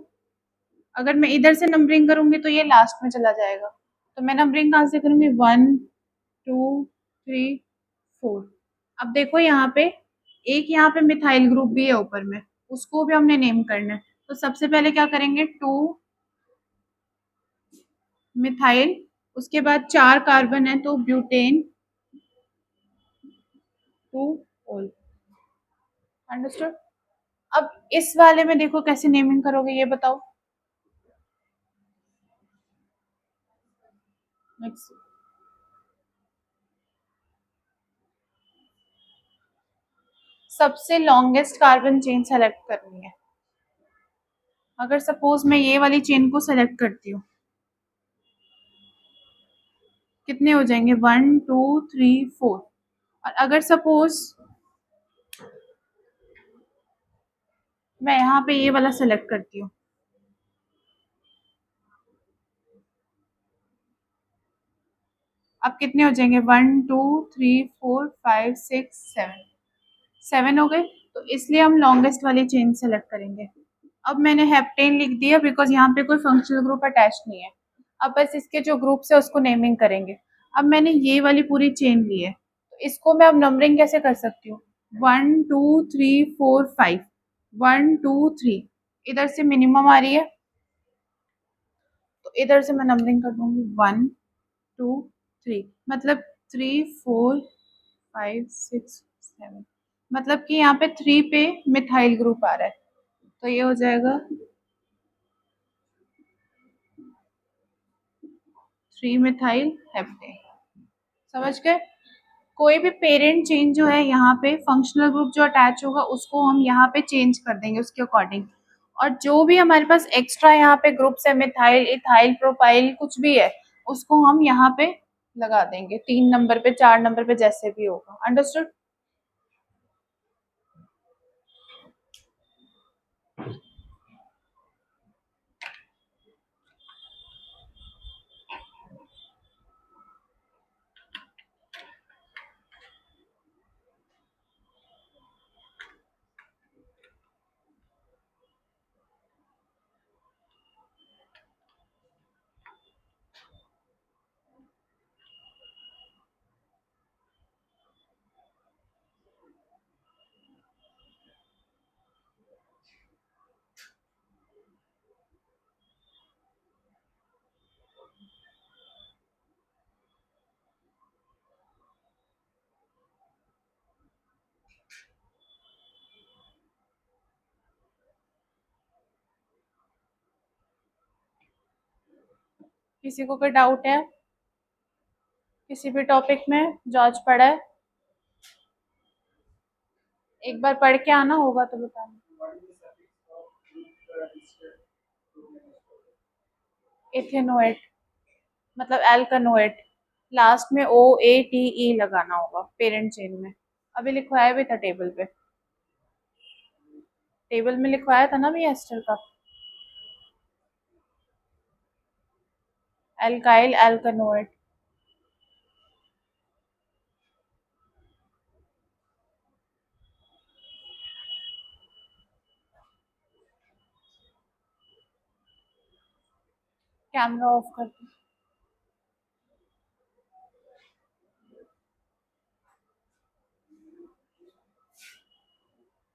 अगर मैं इधर से नंबरिंग करूंगी तो ये लास्ट में चला जाएगा, तो मैं नंबरिंग कहाँ से करूंगी? 1 2 3 4। अब देखो यहाँ पे एक, यहाँ पे मिथाइल ग्रुप भी है ऊपर में, उसको भी हमने नेम करना है। तो सबसे पहले क्या करेंगे? 2 मिथाइल, उसके बाद 4 कार्बन है तो ब्यूटेन 2 ओल। अंडरस्टूड? अब इस वाले में देखो कैसे नेमिंग करोगे, ये बताओ। नेक्स्ट, सबसे लॉन्गेस्ट कार्बन चेन सेलेक्ट करनी है। अगर सपोज मैं ये वाली चेन को सेलेक्ट करती हूँ, कितने हो जाएंगे? 1 2 3 4। और अगर सपोज मैं यहाँ पे ये वाला सेलेक्ट करती हूँ, अब कितने हो जाएंगे, 1 2 3 4 5 6 7, 7 हो गए। तो इसलिए हम लॉन्गेस्ट वाली चेन सेलेक्ट करेंगे। अब मैंने हेप्टेन लिख दिया बिकॉज यहाँ पे कोई फंक्शनल ग्रुप अटैच नहीं है। अब बस इसके जो ग्रुप्स है उसको नेमिंग करेंगे। अब मैंने ये वाली पूरी चेन ली है, तो इसको मैं अब नंबरिंग कैसे कर सकती हूँ, 1 2 3 4 5, 1 2 3, इधर से मिनिमम आ रही है तो इधर से मैं नंबरिंग कर दूंगी 1 2 3, मतलब 3 4 5 6 7, मतलब कि यहाँ पे 3 पे मिथाइल ग्रुप आ रहा है, तो ये हो जाएगा 3 मिथाइल हेप्टेन। समझ गए। कोई भी पेरेंट चेन जो है यहाँ पे फंक्शनल ग्रुप जो अटैच होगा उसको हम यहाँ पे चेंज कर देंगे उसके अकॉर्डिंग। और जो भी हमारे पास एक्स्ट्रा यहाँ पे ग्रुप्स है, मिथाइल इथाइल प्रोपाइल कुछ भी है, उसको हम यहाँ पे लगा देंगे 3 नंबर पे 4 नंबर पे जैसे भी होगा। अंडरस्टूड। किसी को कोई डाउट है किसी भी टॉपिक में जो आज पढ़ा है, एक बार पढ़ के आना होगा तो बताना। इथेनोएट मतलब एल्कानोएट, लास्ट में OATE लगाना होगा पेरेंट चेन में। अभी लिखवाया भी था टेबल पे, टेबल में लिखवाया था ना भी एस्टर का। एल्काइल एल्कानोएट। कैमरा ऑफ कर दो।